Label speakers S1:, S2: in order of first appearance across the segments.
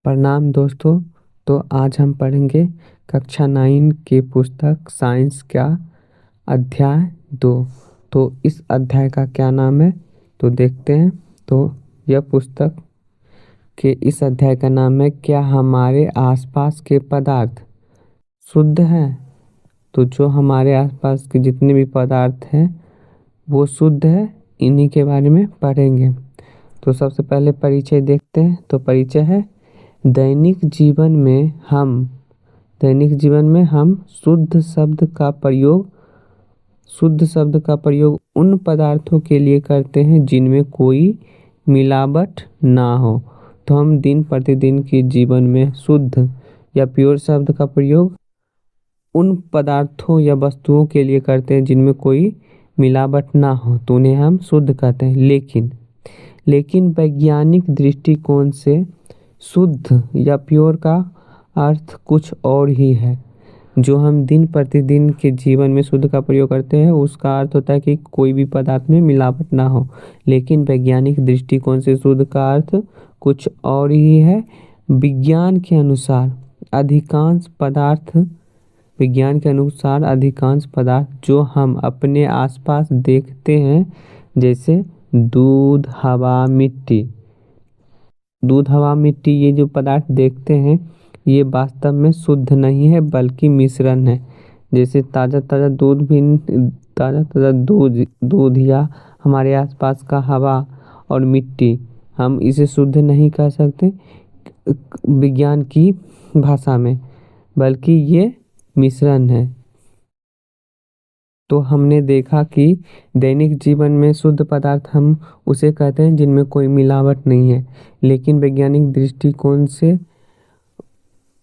S1: प्रणाम दोस्तों। तो आज हम पढ़ेंगे कक्षा 9 की पुस्तक साइंस का अध्याय 2। तो इस अध्याय का क्या नाम है तो देखते हैं। तो यह पुस्तक के इस अध्याय का नाम है क्या हमारे आसपास के पदार्थ शुद्ध हैं। तो जो हमारे आसपास के जितने भी पदार्थ हैं वो शुद्ध है, इन्हीं के बारे में पढ़ेंगे। तो सबसे पहले परिचय देखते हैं। तो परिचय है दैनिक जीवन में हम शुद्ध शब्द का प्रयोग उन पदार्थों के लिए करते हैं जिनमें कोई मिलावट ना हो। तो हम दिन प्रतिदिन के जीवन में शुद्ध या प्योर शब्द का प्रयोग उन पदार्थों या वस्तुओं के लिए करते हैं जिनमें कोई मिलावट ना हो, तो उन्हें हम शुद्ध कहते हैं। लेकिन वैज्ञानिक दृष्टिकोण से शुद्ध या प्योर का अर्थ कुछ और ही है। जो हम दिन प्रतिदिन के जीवन में शुद्ध का प्रयोग करते हैं उसका अर्थ होता है कि कोई भी पदार्थ में मिलावट ना हो। लेकिन वैज्ञानिक दृष्टिकोण से शुद्ध का अर्थ कुछ और ही है। विज्ञान के अनुसार अधिकांश पदार्थ जो हम अपने आसपास देखते हैं, जैसे दूध, हवा, मिट्टी, ये जो पदार्थ देखते हैं ये वास्तव में शुद्ध नहीं है बल्कि मिश्रण है। जैसे ताज़ा दूध या हमारे आसपास का हवा और मिट्टी, हम इसे शुद्ध नहीं कह सकते विज्ञान की भाषा में, बल्कि ये मिश्रण है। तो हमने देखा कि दैनिक जीवन में शुद्ध पदार्थ हम उसे कहते हैं जिनमें कोई मिलावट नहीं है। लेकिन वैज्ञानिक दृष्टिकोण से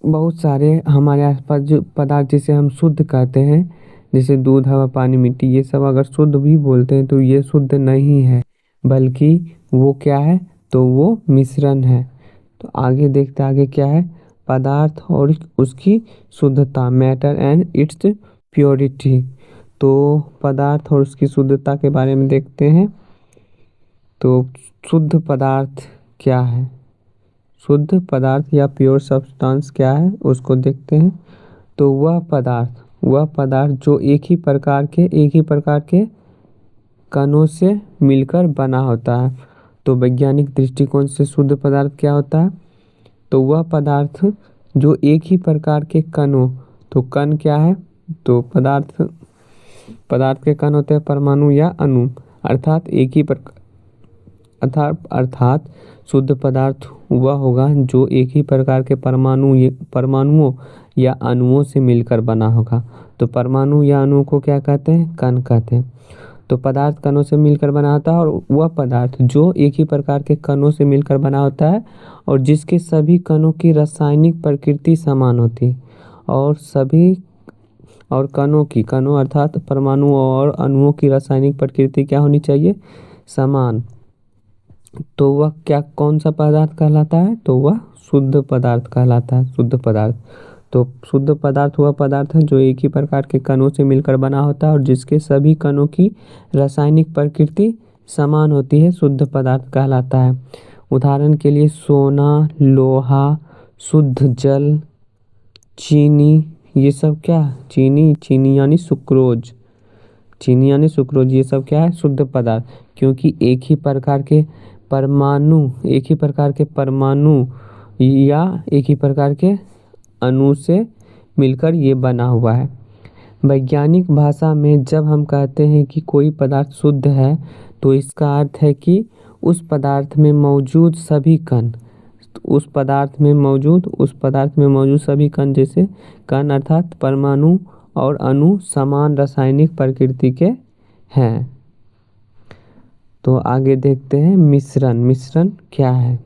S1: बहुत सारे हमारे आसपास जो पदार्थ जिसे हम शुद्ध कहते हैं, जैसे दूध, हवा, पानी, मिट्टी, ये सब अगर शुद्ध भी बोलते हैं तो ये शुद्ध नहीं है बल्कि वो क्या है, तो वो मिश्रण है। तो आगे देखते आगे क्या है, पदार्थ और उसकी शुद्धता, मैटर एंड इट्स प्योरिटी। तो पदार्थ और उसकी शुद्धता के बारे में देखते हैं। तो शुद्ध पदार्थ क्या है, शुद्ध पदार्थ या प्योर सब्सटेंस क्या है उसको देखते हैं। तो वह पदार्थ जो एक ही प्रकार के कणों से मिलकर बना होता है। तो वैज्ञानिक दृष्टिकोण से शुद्ध पदार्थ क्या होता है, तो वह पदार्थ जो एक ही प्रकार के कणों, तो कण क्या है, तो पदार्थ के कण होते हैं परमाणु या अणु, अर्थात एक ही प्रकार अर्थात शुद्ध पदार्थ वह होगा जो एक ही प्रकार के परमाणुओं या अणुओं से मिलकर बना होगा। तो परमाणु या अणुओं को क्या कहते हैं, कण कहते हैं। तो पदार्थ कणों से मिलकर बना होता है, और वह पदार्थ जो एक ही प्रकार के कणों से मिलकर बना होता है और जिसके सभी कणों की रासायनिक प्रकृति समान होती है। और कणों अर्थात परमाणुओं और अणुओं की रासायनिक प्रकृति क्या होनी चाहिए, समान। तो वह कौन सा पदार्थ कहलाता है, तो वह शुद्ध पदार्थ कहलाता है, शुद्ध पदार्थ। तो शुद्ध पदार्थ वह पदार्थ है जो एक ही प्रकार के कणों से मिलकर बना होता है और जिसके सभी कणों की रासायनिक प्रकृति समान होती है, शुद्ध पदार्थ कहलाता है। उदाहरण के लिए सोना, लोहा, शुद्ध जल, चीनी, ये सब क्या, चीनी यानी सुक्रोज, ये सब क्या है, शुद्ध पदार्थ। क्योंकि एक ही प्रकार के परमाणु या एक ही प्रकार के अणु से मिलकर ये बना हुआ है। वैज्ञानिक भाषा में जब हम कहते हैं कि कोई पदार्थ शुद्ध है तो इसका अर्थ है कि उस पदार्थ में मौजूद सभी कण, सभी कण, जैसे कण अर्थात परमाणु और अणु समान रासायनिक प्रकृति के हैं। तो आगे देखते हैं मिश्रण क्या है।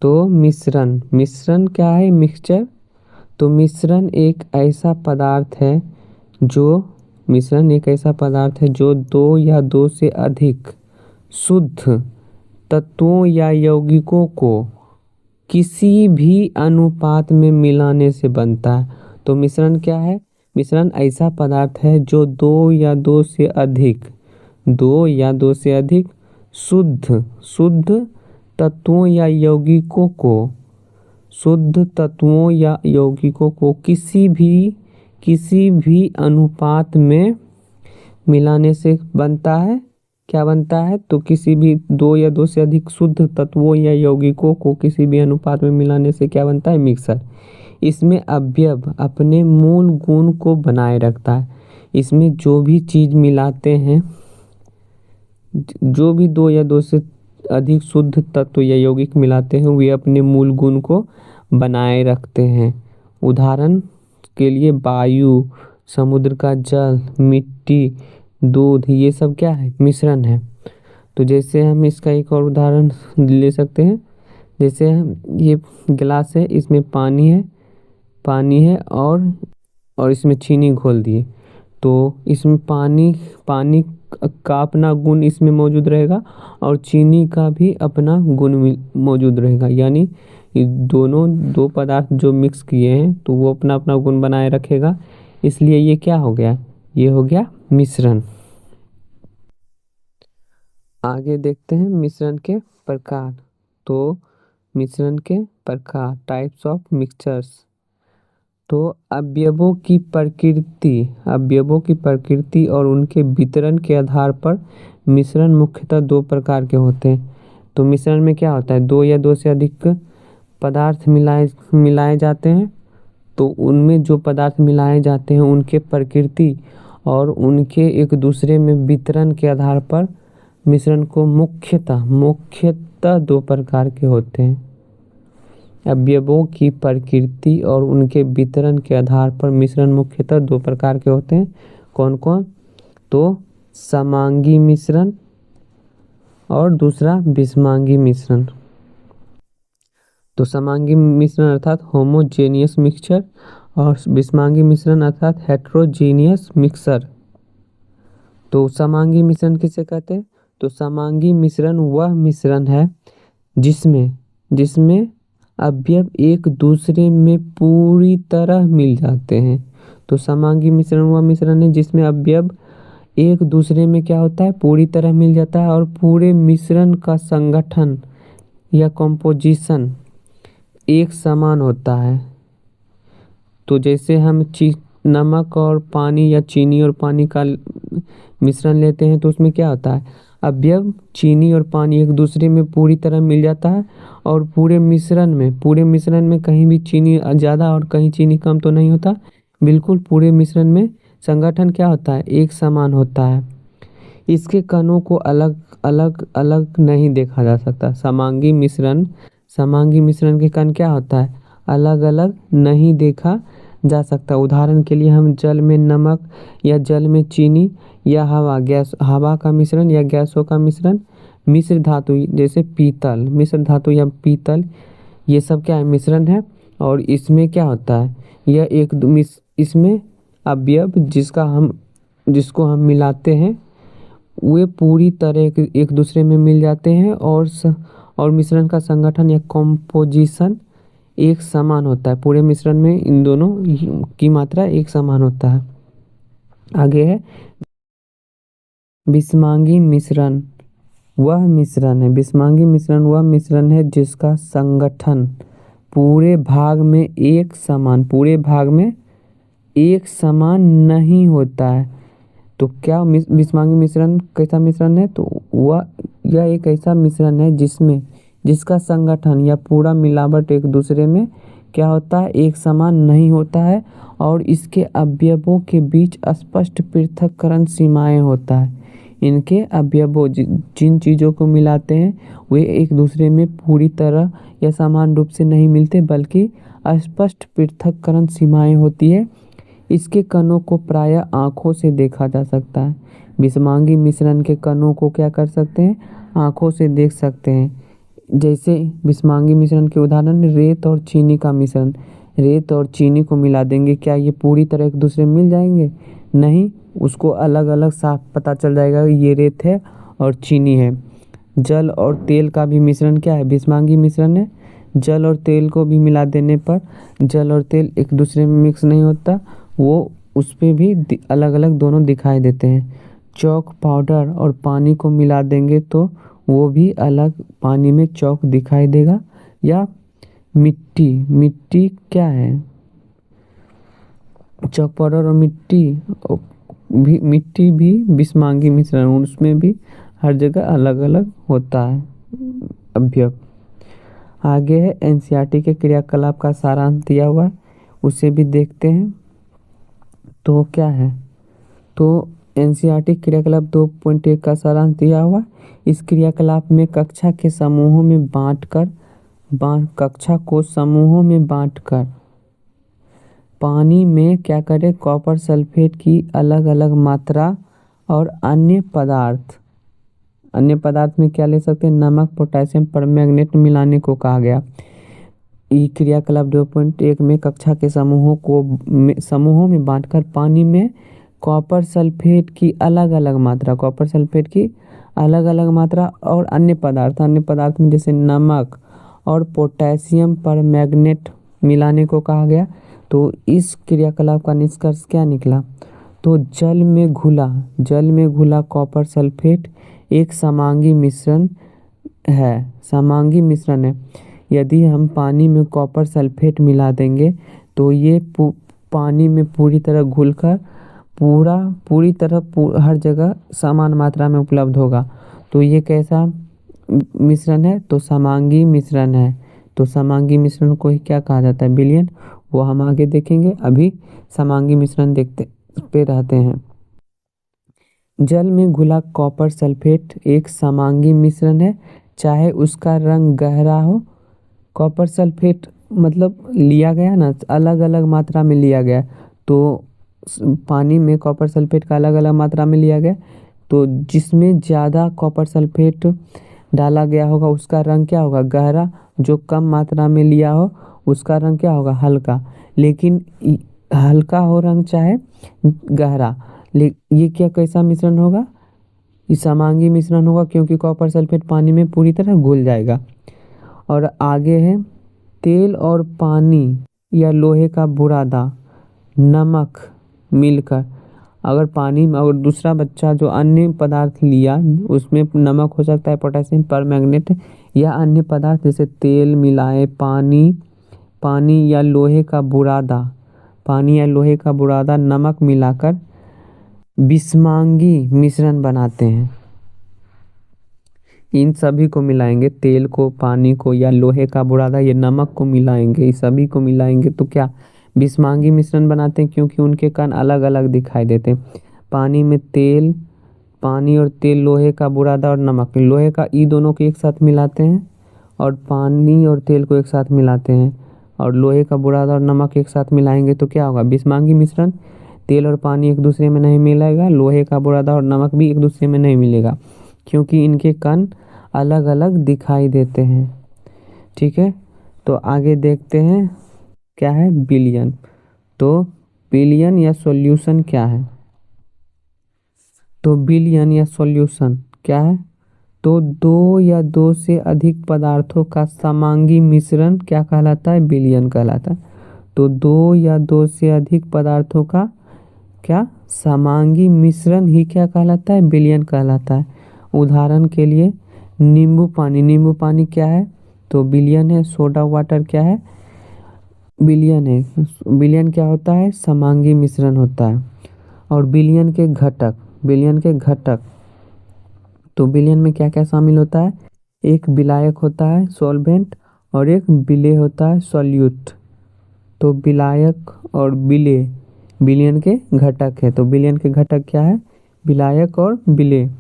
S1: तो मिश्रण क्या है, मिक्सचर। तो मिश्रण एक ऐसा पदार्थ है जो दो या दो से अधिक शुद्ध तत्वों या यौगिकों को किसी भी अनुपात में मिलाने से बनता है। तो मिश्रण क्या है, मिश्रण ऐसा पदार्थ है जो दो या दो से अधिक शुद्ध तत्वों या यौगिकों को शुद्ध तत्वों या यौगिकों को किसी भी अनुपात में मिलाने से बनता है। क्या बनता है? तो किसी भी दो या दो से अधिक शुद्ध तत्वों या यौगिकों को किसी भी अनुपात में मिलाने से क्या बनता है? मिक्सर। इसमें अवयव अपने मूल गुण को बनाए रखता है। इसमें जो भी चीज़ मिलाते हैं, जो भी दो या दो से अधिक शुद्ध तत्व या यौगिक मिलाते हैं, वे अपने मूल गुण को बनाए रखते हैं। उदाहरण के लिए वायु, समुद्र का जल, मिट्टी, दूध, ये सब क्या है? मिश्रण है। तो जैसे हम इसका एक और उदाहरण ले सकते हैं। जैसे ये गिलास है, इसमें पानी है और इसमें चीनी घोल दिए, तो इसमें पानी का अपना गुण इसमें मौजूद रहेगा और चीनी का भी अपना गुण मौजूद रहेगा। यानी ये दोनों दो पदार्थ जो मिक्स किए हैं तो वो अपना अपना गुण बनाए रखेगा। इसलिए ये क्या हो गया? ये हो गया मिश्रण। आगे देखते हैं मिश्रण के प्रकार। तो मिश्रण के प्रकार, टाइप्स ऑफ मिक्सचर्स। तो अवयवों की प्रकृति और उनके वितरण के आधार पर मिश्रण मुख्यतः दो प्रकार के होते हैं। तो मिश्रण में क्या होता है? दो या दो से अधिक पदार्थ मिलाए जाते हैं। तो उनमें जो पदार्थ मिलाए जाते हैं उनके प्रकृति और उनके एक दूसरे में वितरण के आधार पर मिश्रण को मुख्यतः दो प्रकार के होते हैं। अवयवों की प्रकृति और उनके वितरण के आधार पर मिश्रण मुख्यतः दो प्रकार के होते हैं। कौन कौन? तो समांगी मिश्रण और दूसरा विषमांगी मिश्रण। तो समांगी मिश्रण अर्थात होमोजेनियस मिक्सचर और विषमांगी मिश्रण अर्थात हेट्रोजीनियस मिक्सर। तो समांगी मिश्रण किसे कहते हैं? तो समांगी मिश्रण वह मिश्रण है जिसमें अवयव एक दूसरे में पूरी तरह मिल जाते हैं। तो समांगी मिश्रण वह मिश्रण है जिसमें अवयव एक दूसरे में क्या होता है? पूरी तरह मिल जाता है और पूरे मिश्रण का संगठन या कंपोजिशन एक समान होता है। तो जैसे हम नमक और पानी या चीनी और पानी का मिश्रण लेते हैं तो उसमें क्या होता है? अवयव चीनी और पानी एक दूसरे में पूरी तरह मिल जाता है और पूरे मिश्रण में कहीं भी चीनी ज़्यादा और कहीं चीनी कम तो नहीं होता। बिल्कुल पूरे मिश्रण में संगठन क्या होता है? एक समान होता है। इसके कणों को अलग नहीं देखा जा सकता। समांगी मिश्रण के कण क्या होता है? अलग अलग नहीं देखा जा सकता। उदाहरण के लिए हम जल में नमक या जल में चीनी या हवा का मिश्रण या गैसों का मिश्रण, मिश्र धातु जैसे मिश्र धातु या पीतल, ये सब क्या है? मिश्रण है। और इसमें क्या होता है? इसमें अवयव जिसको हम मिलाते हैं वे पूरी तरह एक दूसरे में मिल जाते हैं और मिश्रण का संगठन या कॉम्पोजिशन एक समान होता है। पूरे मिश्रण में इन दोनों की मात्रा एक समान होता है। आगे है विषमांगी मिश्रण वह मिश्रण है जिसका संगठन पूरे भाग में एक समान नहीं होता है। तो क्या विषमांगी मिश्रण कैसा मिश्रण है? तो यह एक ऐसा मिश्रण है जिसका संगठन या पूरा मिलावट एक दूसरे में क्या होता है? एक समान नहीं होता है और इसके अवयवों के बीच स्पष्ट पृथक्करण सीमाएं होता है। इनके अवयवों जिन चीज़ों को मिलाते हैं वे एक दूसरे में पूरी तरह या समान रूप से नहीं मिलते, बल्कि स्पष्ट पृथक्करण सीमाएं होती है। इसके कणों को प्रायः आँखों से देखा जा सकता है। विषमांगी मिश्रण के कणों को क्या कर सकते हैं? आँखों से देख सकते हैं। जैसे विषमांगी मिश्रण के उदाहरण रेत और चीनी का मिश्रण। रेत और चीनी को मिला देंगे, क्या ये पूरी तरह एक दूसरे में मिल जाएंगे? नहीं, उसको अलग अलग साफ पता चल जाएगा ये रेत है और चीनी है। जल और तेल का भी मिश्रण क्या है? विषमांगी मिश्रण है। जल और तेल को भी मिला देने पर जल और तेल एक दूसरे में मिक्स नहीं होता, वो उस पर भी अलग अलग दोनों दिखाई देते हैं। चॉक पाउडर और पानी को मिला देंगे तो वो भी अलग पानी में चौक दिखाई देगा। या मिट्टी, मिट्टी क्या है, चौक पाउडर और मिट्टी भी, मिट्टी भी बिस्मांगी मिश्रण, उसमें भी हर जगह अलग अलग होता है अवयव। आगे है एनसीईआरटी के क्रियाकलाप का सारांश दिया हुआ है, उसे भी देखते हैं। तो क्या है, तो एनसीईआरटी क्रियाकलाप 2.1 का सारांश दिया हुआ। इस क्रियाकलाप में कक्षा के समूहों में कक्षा को समूहों में बांटकर पानी में क्या करें, कॉपर सल्फेट की अलग अलग मात्रा और अन्य पदार्थ में क्या ले सकते हैं, नमक, पोटेशियम परमैंगनेट मिलाने को कहा गया। ई क्रियाकलाप 2.1 में कक्षा के समूहों में बांटकर पानी में कॉपर सल्फेट की अलग अलग मात्रा और अन्य पदार्थ में जैसे नमक और पोटेशियम परमैंगनेट मिलाने को कहा गया। तो इस क्रियाकलाप का निष्कर्ष क्या निकला, तो जल में घुला कॉपर सल्फेट एक समांगी मिश्रण है। यदि हम पानी में कॉपर सल्फेट मिला देंगे तो ये पानी में पूरी तरह घुलकर हर जगह समान मात्रा में उपलब्ध होगा। तो ये कैसा मिश्रण है, तो समांगी मिश्रण है। तो समांगी मिश्रण को ही क्या कहा जाता है, विलयन, वो हम आगे देखेंगे। अभी समांगी मिश्रण देखते पे रहते हैं। जल में घुला कॉपर सल्फेट एक समांगी मिश्रण है, चाहे उसका रंग गहरा हो। कॉपर सल्फेट मतलब लिया गया ना, अलग अलग मात्रा में लिया गया, तो पानी में कॉपर सल्फेट का अलग अलग मात्रा में लिया गया, तो जिसमें ज़्यादा कॉपर सल्फेट डाला गया होगा उसका रंग क्या होगा, गहरा। जो कम मात्रा में लिया हो उसका रंग क्या होगा, हल्का। लेकिन हल्का हो रंग चाहे गहरा, ये क्या कैसा मिश्रण होगा, ये समांगी मिश्रण होगा, क्योंकि कॉपर सल्फेट पानी में पूरी तरह घुल जाएगा। और आगे है तेल और पानी या लोहे का बुरादा, नमक मिलकर, अगर दूसरा बच्चा जो अन्य पदार्थ लिया उसमें नमक हो सकता है, पोटेशियम परमैंगनेट या अन्य पदार्थ जैसे तेल मिलाए, पानी या लोहे का बुरादा नमक मिलाकर बिस्मांगी मिश्रण बनाते हैं। इन सभी को मिलाएंगे, तेल को, पानी को या लोहे का बुरादा, ये नमक को मिलाएंगे, इस सभी को मिलाएंगे तो क्या बिस्मांगी मिश्रण बनाते हैं, क्योंकि उनके कण अलग अलग दिखाई देते हैं। पानी और तेल, लोहे का बुरादा और नमक, लोहे का ई दोनों को एक साथ मिलाते हैं और पानी और तेल को एक साथ मिलाते हैं, और लोहे का बुरादा और नमक एक साथ मिलाएंगे तो क्या होगा, बिस्मांगी मिश्रण। तेल और पानी एक दूसरे में नहीं मिलेगा, लोहे का बुरादा और नमक भी एक दूसरे में नहीं मिलेगा, क्योंकि इनके कण अलग अलग दिखाई देते हैं। ठीक है, तो आगे देखते हैं क्या है, विलयन। तो विलयन या सॉल्यूशन क्या है, तो विलयन या सॉल्यूशन क्या है, तो दो या दो से अधिक पदार्थों का समांगी मिश्रण क्या कहलाता है, विलयन कहलाता है। तो दो या दो से अधिक पदार्थों का क्या समांगी मिश्रण ही क्या कहलाता है, विलयन कहलाता है। उदाहरण के लिए नींबू पानी क्या है, तो विलयन है। सोडा वाटर क्या है, विलयन है। विलयन क्या होता है, समांगी मिश्रण होता है। और विलयन के घटक, तो विलयन में क्या क्या शामिल होता है, एक विलायक होता है सॉल्वेंट, और एक विलेय होता है सॉल्यूट। तो विलायक और विलेय विलयन के घटक है। तो विलयन के घटक क्या है, विलायक और विलेय।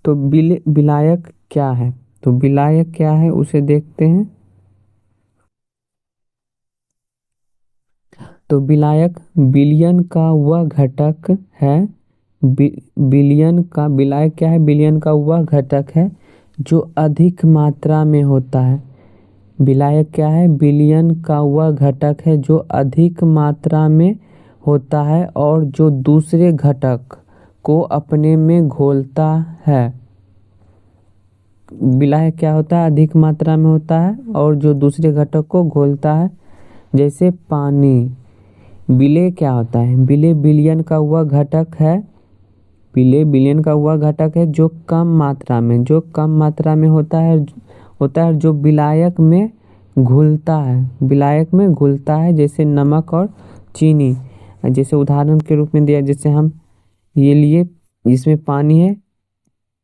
S1: तो विलायक क्या है, तो विलायक क्या है उसे देखते हैं। तो विलायक विलयन का वह घटक है, विलायक क्या है, विलयन का वह घटक है जो अधिक मात्रा में होता है। विलायक क्या है, विलयन का वह घटक है जो अधिक मात्रा में होता है और जो दूसरे घटक को अपने में घोलता है। विलायक क्या होता है, अधिक मात्रा में होता है और जो दूसरे घटक को घोलता है, जैसे पानी। विलेय क्या होता है, विलेय विलयन का वह घटक है विलयन का वह घटक है जो कम मात्रा में होता है जो विलायक में घुलता है, जैसे नमक और चीनी। जैसे उदाहरण के रूप में दिया, जैसे हम ये लिए, इसमें पानी है,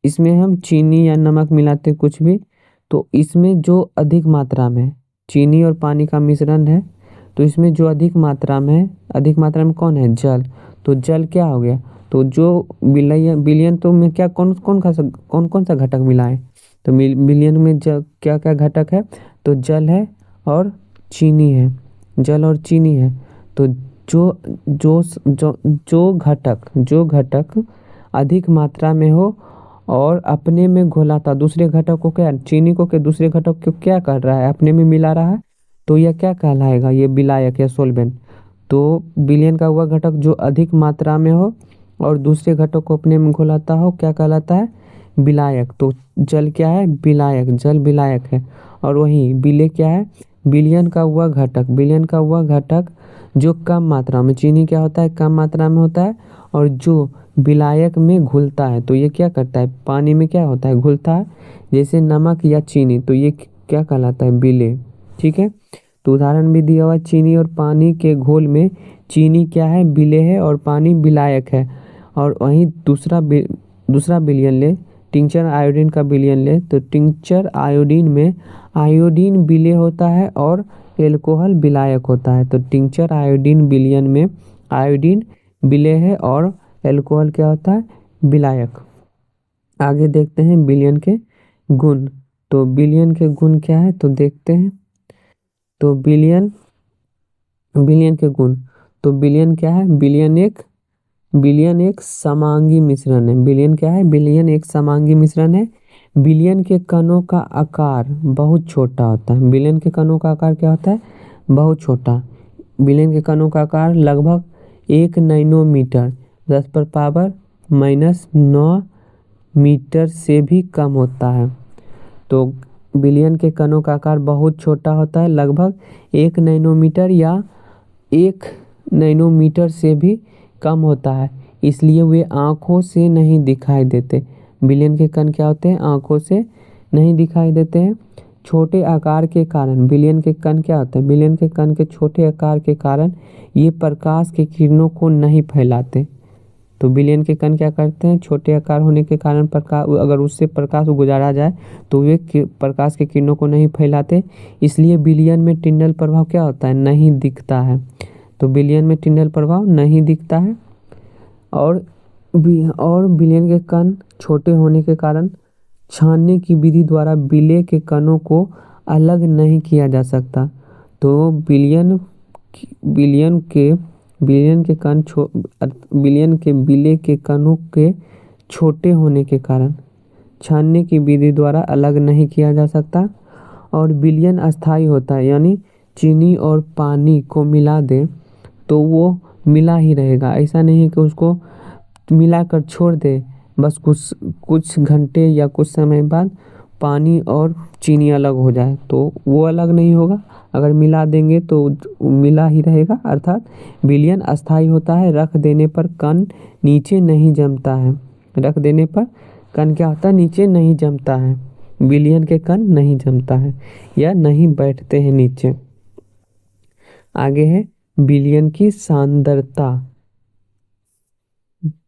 S1: इसमें हम चीनी या नमक मिलाते कुछ भी, तो इसमें जो अधिक मात्रा में चीनी और पानी का मिश्रण है, तो इसमें जो अधिक मात्रा में कौन है, जल। तो जल क्या हो गया, तो जो विलयन तो में क्या कौन कौन सा घटक मिला है, तो विलयन में क्या क्या घटक है, तो जल है और चीनी है, जल और चीनी है। तो जो जो जो जो घटक अधिक मात्रा में हो और अपने में घुलाता दूसरे घटक को, क्या चीनी को के दूसरे घटक को क्या कर रहा है, अपने में मिला रहा है, तो यह क्या कहलाएगा, ये विलायक या सोलवेंट। तो विलयन का वह घटक जो अधिक मात्रा में हो और दूसरे घटक को अपने में घुलाता हो, क्या कहलाता है, विलायक। तो जल क्या है, विलायक, जल विलायक है। और वहीं विलय क्या है, विलयन का वह घटक जो कम मात्रा में, चीनी क्या होता है, कम मात्रा में होता है, और जो विलायक में घुलता है, तो ये क्या करता है, पानी में क्या होता है, घुलता है, जैसे नमक या चीनी, तो ये क्या कहलाता है, विलय। ठीक है, तो उदाहरण भी दिया हुआ, चीनी और पानी के घोल में चीनी क्या है, विलय है, और पानी विलायक है। और वहीं दूसरा विलयन ले, टिंचर आयोडीन का विलयन ले, तो टिंचर आयोडीन में आयोडीन विलय होता है और एल्कोहल विलायक होता है। तो टिंचर आयोडीन विलयन में आयोडीन विलय है और एल्कोहल क्या होता है, विलायक। आगे देखते हैं विलयन के गुण। तो विलयन के गुण क्या है, तो देखते हैं। तो विलयन के गुण, तो विलयन क्या है, विलयन एक समांगी मिश्रण है। विलयन क्या है, विलयन एक समांगी मिश्रण है। विलयन के कणों का आकार बहुत छोटा होता है। विलयन के कणों का आकार क्या होता है, बहुत छोटा। विलयन के कणों का आकार लगभग 1 नैनोमीटर 10⁻⁻⁹ मीटर से भी कम होता है। तो विलयन के कणों का आकार बहुत छोटा होता है, लगभग 1 नैनोमीटर या 1 नैनोमीटर से भी कम होता है, इसलिए वे आँखों से नहीं दिखाई देते। विलयन के कण क्या होते हैं, आँखों से नहीं दिखाई देते हैं। छोटे आकार के कारण विलयन के कण क्या होते हैं, विलयन के कण के छोटे आकार के कारण ये प्रकाश की किरणों को नहीं फैलाते। तो विलयन के कण क्या करते हैं, छोटे आकार होने के कारण अगर उससे प्रकाश गुजारा जाए तो वे प्रकाश की किरणों को नहीं फैलाते, इसलिए विलयन में टिंडल प्रभाव क्या होता है, नहीं दिखता है। तो विलयन में टिंडल प्रभाव नहीं दिखता है। और विलयन के कण छोटे होने के कारण छानने की विधि द्वारा विलय के कणों को अलग नहीं किया जा सकता। तो विलयन के विलय के कणों के छोटे होने के कारण छानने की विधि द्वारा अलग नहीं किया जा सकता। और विलयन अस्थायी होता है, यानी चीनी और पानी को मिला दे तो वो मिला ही रहेगा। ऐसा नहीं है कि उसको मिलाकर छोड़ दे, बस कुछ घंटे या कुछ समय बाद पानी और चीनी अलग हो जाए, तो वो अलग नहीं होगा। अगर मिला देंगे तो मिला ही रहेगा, अर्थात विलयन अस्थायी होता है। रख देने पर कण नीचे नहीं जमता है। रख देने पर कण क्या होता है, नीचे नहीं जमता है। विलयन के कण नहीं जमता है या नहीं बैठते हैं नीचे। आगे है विलयन की सांद्रता।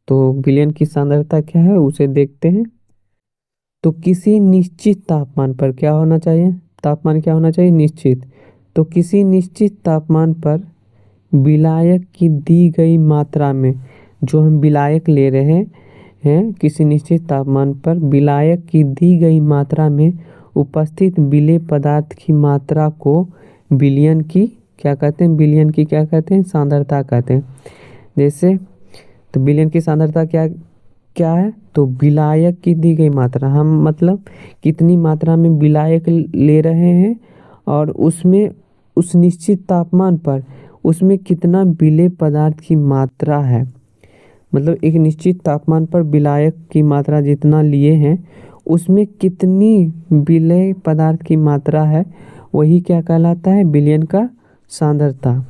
S1: तो विलयन की सांद्रता क्या है, उसे देखते हैं। तो किसी निश्चित तापमान पर क्या होना चाहिए, तापमान क्या होना चाहिए, निश्चित। तो किसी निश्चित तापमान पर विलायक की दी गई मात्रा में, जो हम विलायक ले रहे हैं, किसी निश्चित तापमान पर विलायक की दी गई मात्रा में उपस्थित विलेय पदार्थ की मात्रा को विलयन की क्या कहते हैं, विलयन की क्या कहते हैं, सांद्रता कहते हैं। जैसे तो विलयन की सांद्रता क्या क्या है, तो विलायक की दी गई मात्रा, हम मतलब कितनी मात्रा में विलायक ले रहे हैं और उसमें उस निश्चित तापमान पर उसमें कितना विलेय पदार्थ की मात्रा है। मतलब एक निश्चित तापमान पर विलायक की मात्रा जितना लिए हैं उसमें कितनी विलेय पदार्थ की मात्रा है, वही क्या कहलाता है, विलयन का सांद्रता।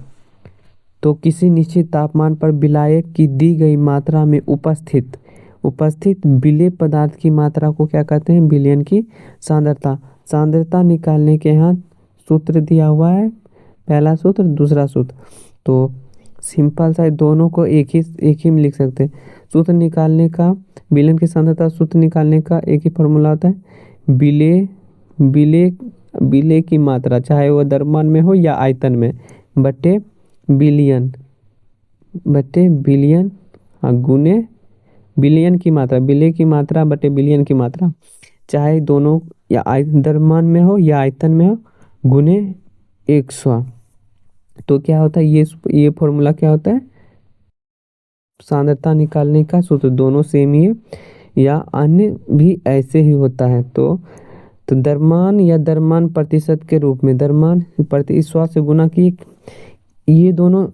S1: तो किसी निश्चित तापमान पर विलायक की दी गई मात्रा में उपस्थित उपस्थित विलेय पदार्थ की मात्रा को क्या कहते हैं, विलयन की सांद्रता। सांद्रता निकालने के यहाँ सूत्र दिया हुआ है, पहला सूत्र दूसरा सूत्र। तो सिंपल सा दोनों को एक ही में लिख सकते हैं। सूत्र निकालने का, विलयन की सांद्रता सूत्र निकालने का एक ही फॉर्मूला होता है, विलेय विलेय विलेय की मात्रा, चाहे वह द्रव्यमान में हो या आयतन में, बटे बिलियन हाँ, गुने बिलियन की मात्रा, विलेय की मात्रा बटे बिलियन की मात्रा, चाहे दोनों या द्रव्यमान में हो या आयतन में हो, गुने 100। तो क्या होता है, ये फॉर्मूला क्या होता है, सांद्रता निकालने का सूत्र। दोनों सेम ही है या अन्य भी ऐसे ही होता है। तो द्रव्यमान या द्रव्यमान प्रतिशत के रूप में, द्रव्यमान प्रति 100 से गुना की, ये दोनों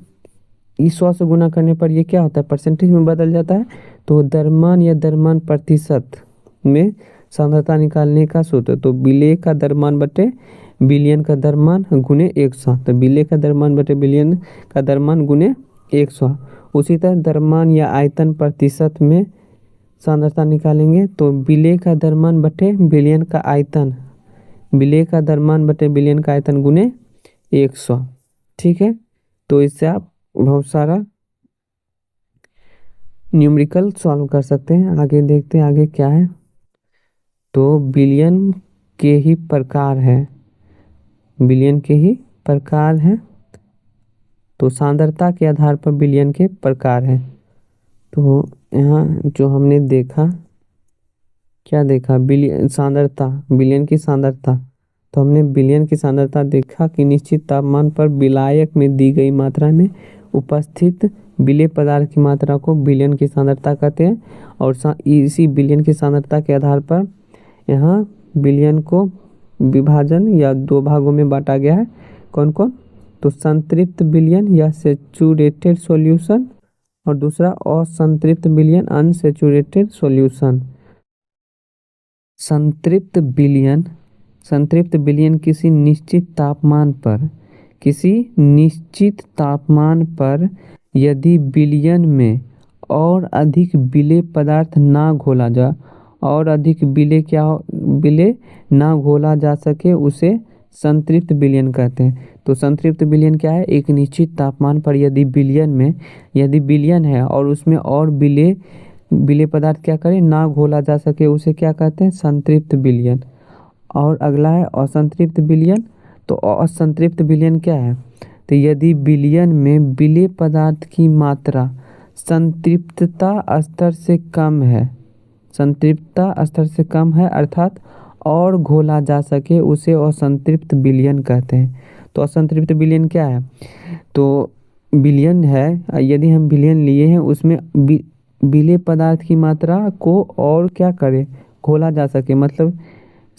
S1: 100 से गुना करने पर ये क्या होता है, परसेंटेज में बदल जाता है। तो द्रव्यमान या द्रव्यमान प्रतिशत में सांद्रता निकालने का सूत्र, तो विलेय का द्रव्यमान बटे बिलियन का द्रव्यमान गुने 100। तो विलेय का द्रव्यमान बटे बिलियन का द्रव्यमान गुने 100। उसी तरह द्रव्यमान या आयतन प्रतिशत में सांद्रता निकालेंगे, तो विलेय का द्रव्यमान बटे बिलियन का आयतन, विलेय का द्रव्यमान बटे बिलियन का आयतन गुने 100। ठीक है, तो इससे आप बहुत सारा न्यूमेरिकल सॉल्व कर सकते हैं। आगे देखते हैं आगे क्या है। तो बिलियन के ही प्रकार है, बिलियन के ही प्रकार है। तो सांद्रता के आधार पर बिलियन के प्रकार है। तो यहाँ जो हमने देखा, क्या देखा, बिलियन सांद्रता, बिलियन की सांद्रता। तो हमने बिलियन की सांद्रता देखा कि निश्चित तापमान पर विलायक में दी गई मात्रा में उपस्थित विलेय पदार्थ की मात्रा को बिलियन की सांद्रता कहते हैं। और इसी बिलियन की सांद्रता के आधार पर यहाँ बिलियन को विभाजन या दो भागों में बांटा गया है। कौन कौन, तो संतृप्त बिलियन या सैचुरेटेड सॉल्यूशन, और दूसरा असंतृप्त बिलियन अनसैचुरेटेड सॉल्यूशन। संतृप्त बिलियन किसी निश्चित तापमान पर यदि बिलियन में और अधिक विलेय पदार्थ ना घोला जा, और अधिक विलेय ना घोला जा सके, उसे संतृप्त बिलियन कहते हैं। तो संतृप्त बिलियन क्या है, एक निश्चित तापमान पर यदि बिलियन है और उसमें और विलेय पदार्थ क्या करें, ना घोला जा सके, उसे क्या कहते हैं, संतृप्त बिलियन। और अगला है असंतृप्त बिलियन। तो असंतृप्त बिलियन क्या है, तो यदि बिलियन में विलेय पदार्थ की मात्रा संतृप्तता स्तर से कम है, अर्थात और घोला जा सके, उसे असंतृप्त बिलियन कहते हैं। तो असंतृप्त बिलियन क्या है, तो बिलियन है, यदि हम बिलियन लिए हैं, उसमें विलेय पदार्थ की मात्रा को और क्या करे, घोला जा सके। मतलब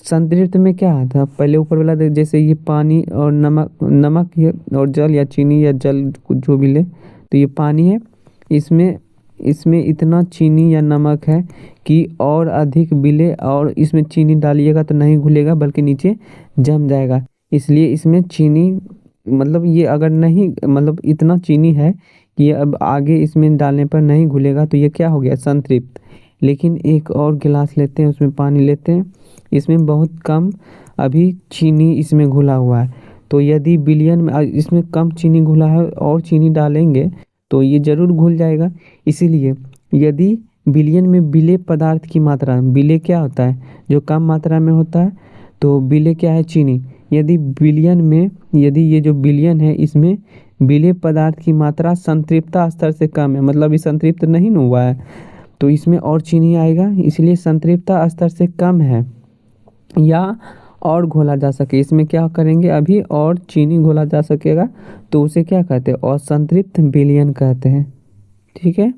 S1: संतृप्त में क्या था, पहले ऊपर वाला जैसे ये पानी और नमक और जल या चीनी या जल जो भी ले, तो ये पानी है, इसमें इतना चीनी या नमक है कि और अधिक विलेय, और इसमें चीनी डालिएगा तो नहीं घुलेगा बल्कि नीचे जम जाएगा। इसलिए इसमें चीनी, मतलब ये अगर नहीं, मतलब इतना चीनी है कि अब आगे इसमें डालने पर नहीं घुलेगा, तो ये क्या हो गया, संतृप्त। लेकिन एक और गिलास लेते हैं, उसमें पानी लेते हैं, इसमें बहुत कम अभी चीनी इसमें घुला हुआ है। तो यदि बिलियन में इसमें कम चीनी घुला है और चीनी डालेंगे तो ये ज़रूर घुल जाएगा। इसीलिए यदि बिलियन में विलेय पदार्थ की मात्रा, विलेय क्या होता है, जो कम मात्रा में होता है, तो विलेय क्या है, चीनी। यदि ये जो बिलियन है, इसमें विलेय पदार्थ की मात्रा संतृप्तता स्तर से कम है, मतलब ये संतृप्त नहीं न हुआ है, तो इसमें और चीनी आएगा, इसलिए संतृप्तता स्तर से कम है या और घोला जा सके, इसमें क्या करेंगे, अभी और चीनी घोला जा सकेगा, तो उसे क्या कहते हैं, असंतृप्त बिलियन कहते हैं। ठीक है,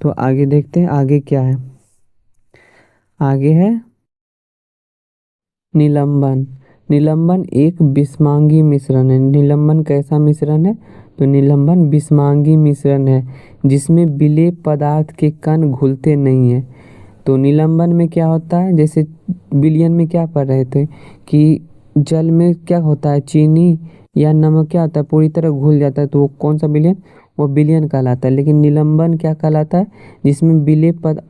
S1: तो आगे देखते हैं आगे क्या है। आगे है निलंबन। निलंबन एक विषमांगी मिश्रण है। निलंबन कैसा मिश्रण है, तो निलंबन विषमांगी मिश्रण है जिसमें विलेय पदार्थ के कण घुलते नहीं हैं। तो निलंबन में क्या होता है, जैसे विलयन में क्या पढ़ रहे थे कि जल में क्या होता है, चीनी या नमक क्या होता है, पूरी तरह घुल जाता है, तो वो कौन सा विलयन, वो विलयन कहलाता है। लेकिन निलंबन क्या कहलाता है, जिसमें विलेय पद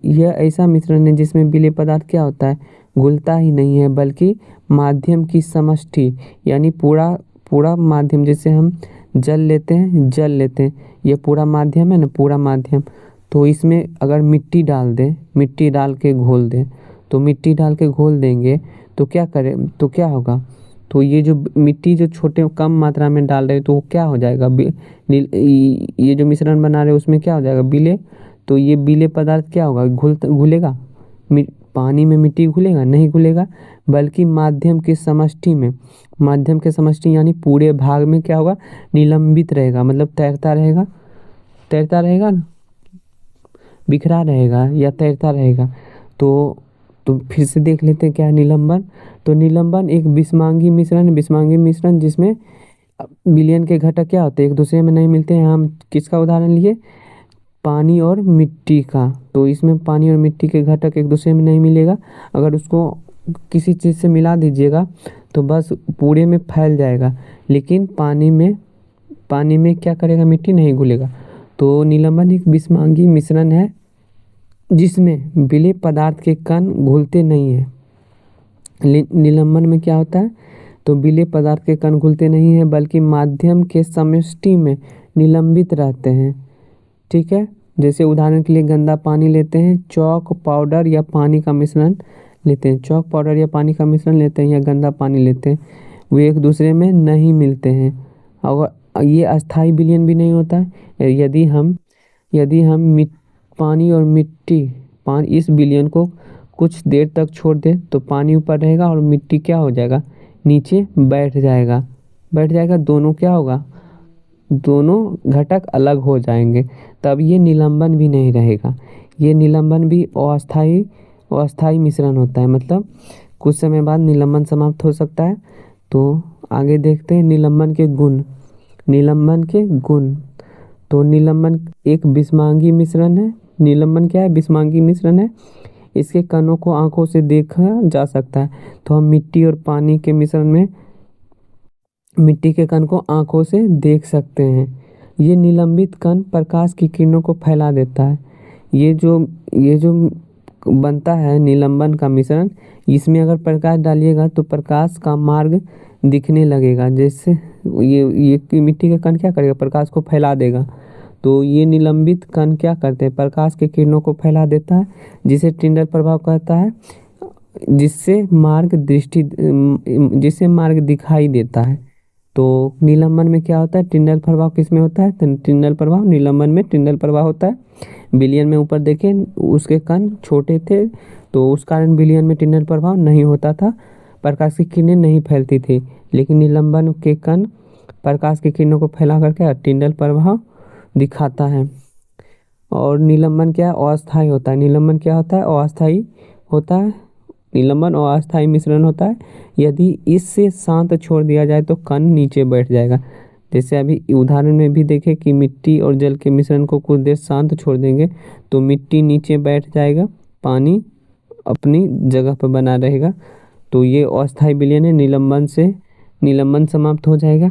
S1: यह ऐसा मिश्रण है जिसमें विलेय पदार्थ क्या होता है, घुलता ही नहीं है बल्कि माध्यम की समष्टि, यानी पूरा पूरा माध्यम, जैसे हम जल लेते हैं, ये पूरा माध्यम है ना, पूरा माध्यम। तो इसमें अगर मिट्टी डाल दें, मिट्टी डाल के घोल दें, तो मिट्टी डाल के घोल देंगे तो क्या करें, तो क्या होगा, तो ये जो मिट्टी जो छोटे कम मात्रा में डाल रहे हैं तो वो क्या हो जाएगा, ये जो मिश्रण बना रहे हैं उसमें क्या हो जाएगा, विलेय। तो ये विलेय पदार्थ क्या होगा, घुलेगा, पानी में मिट्टी घुलेगा नहीं, घुलेगा, बल्कि माध्यम की समष्टि में, माध्यम के समष्टि यानी पूरे भाग में क्या होगा, निलंबित रहेगा, मतलब तैरता रहेगा, तैरता रहेगा ना, बिखरा रहेगा या तैरता रहेगा। तो फिर से देख लेते हैं क्या है निलंबन। तो निलंबन एक विषमांगी मिश्रण है, विषमांगी मिश्रण जिसमें विलयन के घटक क्या होते हैं, एक दूसरे में नहीं मिलते हैं। हम किसका उदाहरण लिए, पानी और मिट्टी का। तो इसमें पानी और मिट्टी के घटक एक दूसरे में नहीं मिलेगा, अगर उसको किसी चीज़ से मिला दीजिएगा तो बस पूरे में फैल जाएगा, लेकिन पानी में क्या करेगा, मिट्टी नहीं घुलेगा। तो निलंबन एक विषमांगी मिश्रण है जिसमें विलेय पदार्थ के कण घुलते नहीं हैं। निलंबन में क्या होता है, तो विलेय पदार्थ के कण घुलते नहीं हैं बल्कि माध्यम के समष्टि में निलंबित रहते हैं। ठीक है, जैसे उदाहरण के लिए गंदा पानी लेते हैं, चॉक पाउडर या पानी का मिश्रण लेते हैं, चॉक पाउडर या पानी का मिश्रण लेते हैं या गंदा पानी लेते हैं, वे एक दूसरे में नहीं मिलते हैं और ये अस्थाई विलयन भी नहीं होता है। यदि हम पानी और मिट्टी इस विलयन को कुछ देर तक छोड़ दें तो पानी ऊपर रहेगा और मिट्टी क्या हो जाएगा, नीचे बैठ जाएगा, दोनों क्या होगा, दोनों घटक अलग हो जाएंगे, तब ये निलंबन भी नहीं रहेगा। ये निलंबन भी अस्थाई मिश्रण होता है, मतलब कुछ समय बाद निलंबन समाप्त हो सकता है। तो आगे देखते हैं निलंबन के गुण। तो निलंबन एक विषमांगी मिश्रण है। निलंबन क्या है, विषमांगी मिश्रण है। इसके कणों को आंखों से देखा जा सकता है। तो हम मिट्टी और पानी के मिश्रण में मिट्टी के कण को आंखों से देख सकते हैं। ये निलंबित कण प्रकाश की किरणों को फैला देता है। ये जो बनता है निलंबन का मिश्रण, इसमें अगर प्रकाश डालिएगा तो प्रकाश का मार्ग दिखने लगेगा, जैसे ये मिट्टी का कण क्या करेगा, प्रकाश को फैला देगा। तो ये निलंबित कण क्या करते हैं, प्रकाश की किरणों को फैला देता है, जिसे टिंडल प्रभाव कहता है, जिससे मार्ग दिखाई देता है। तो निलंबन में क्या होता है, टिंडल प्रभाव किस में होता है, तो टिंडल प्रभाव, निलंबन में टिंडल प्रभाव होता है। विलयन में ऊपर देखें उसके कण छोटे थे तो उस कारण विलयन में टिंडल प्रभाव नहीं होता था, प्रकाश की किरणें नहीं फैलती थी। लेकिन निलंबन के कण प्रकाश की किरणों को फैला करके टिंडल प्रभाव दिखाता है। और निलंबन क्या है, अस्थाई होता है। निलंबन क्या होता है, अस्थाई होता है। निलंबन और अस्थाई मिश्रण होता है। यदि इससे शांत छोड़ दिया जाए तो कण नीचे बैठ जाएगा। जैसे अभी उदाहरण में भी देखें कि मिट्टी और जल के मिश्रण को कुछ देर शांत छोड़ देंगे तो मिट्टी नीचे बैठ जाएगा, पानी अपनी जगह पर बना रहेगा। तो ये अस्थाई विलयन है। निलंबन समाप्त हो जाएगा,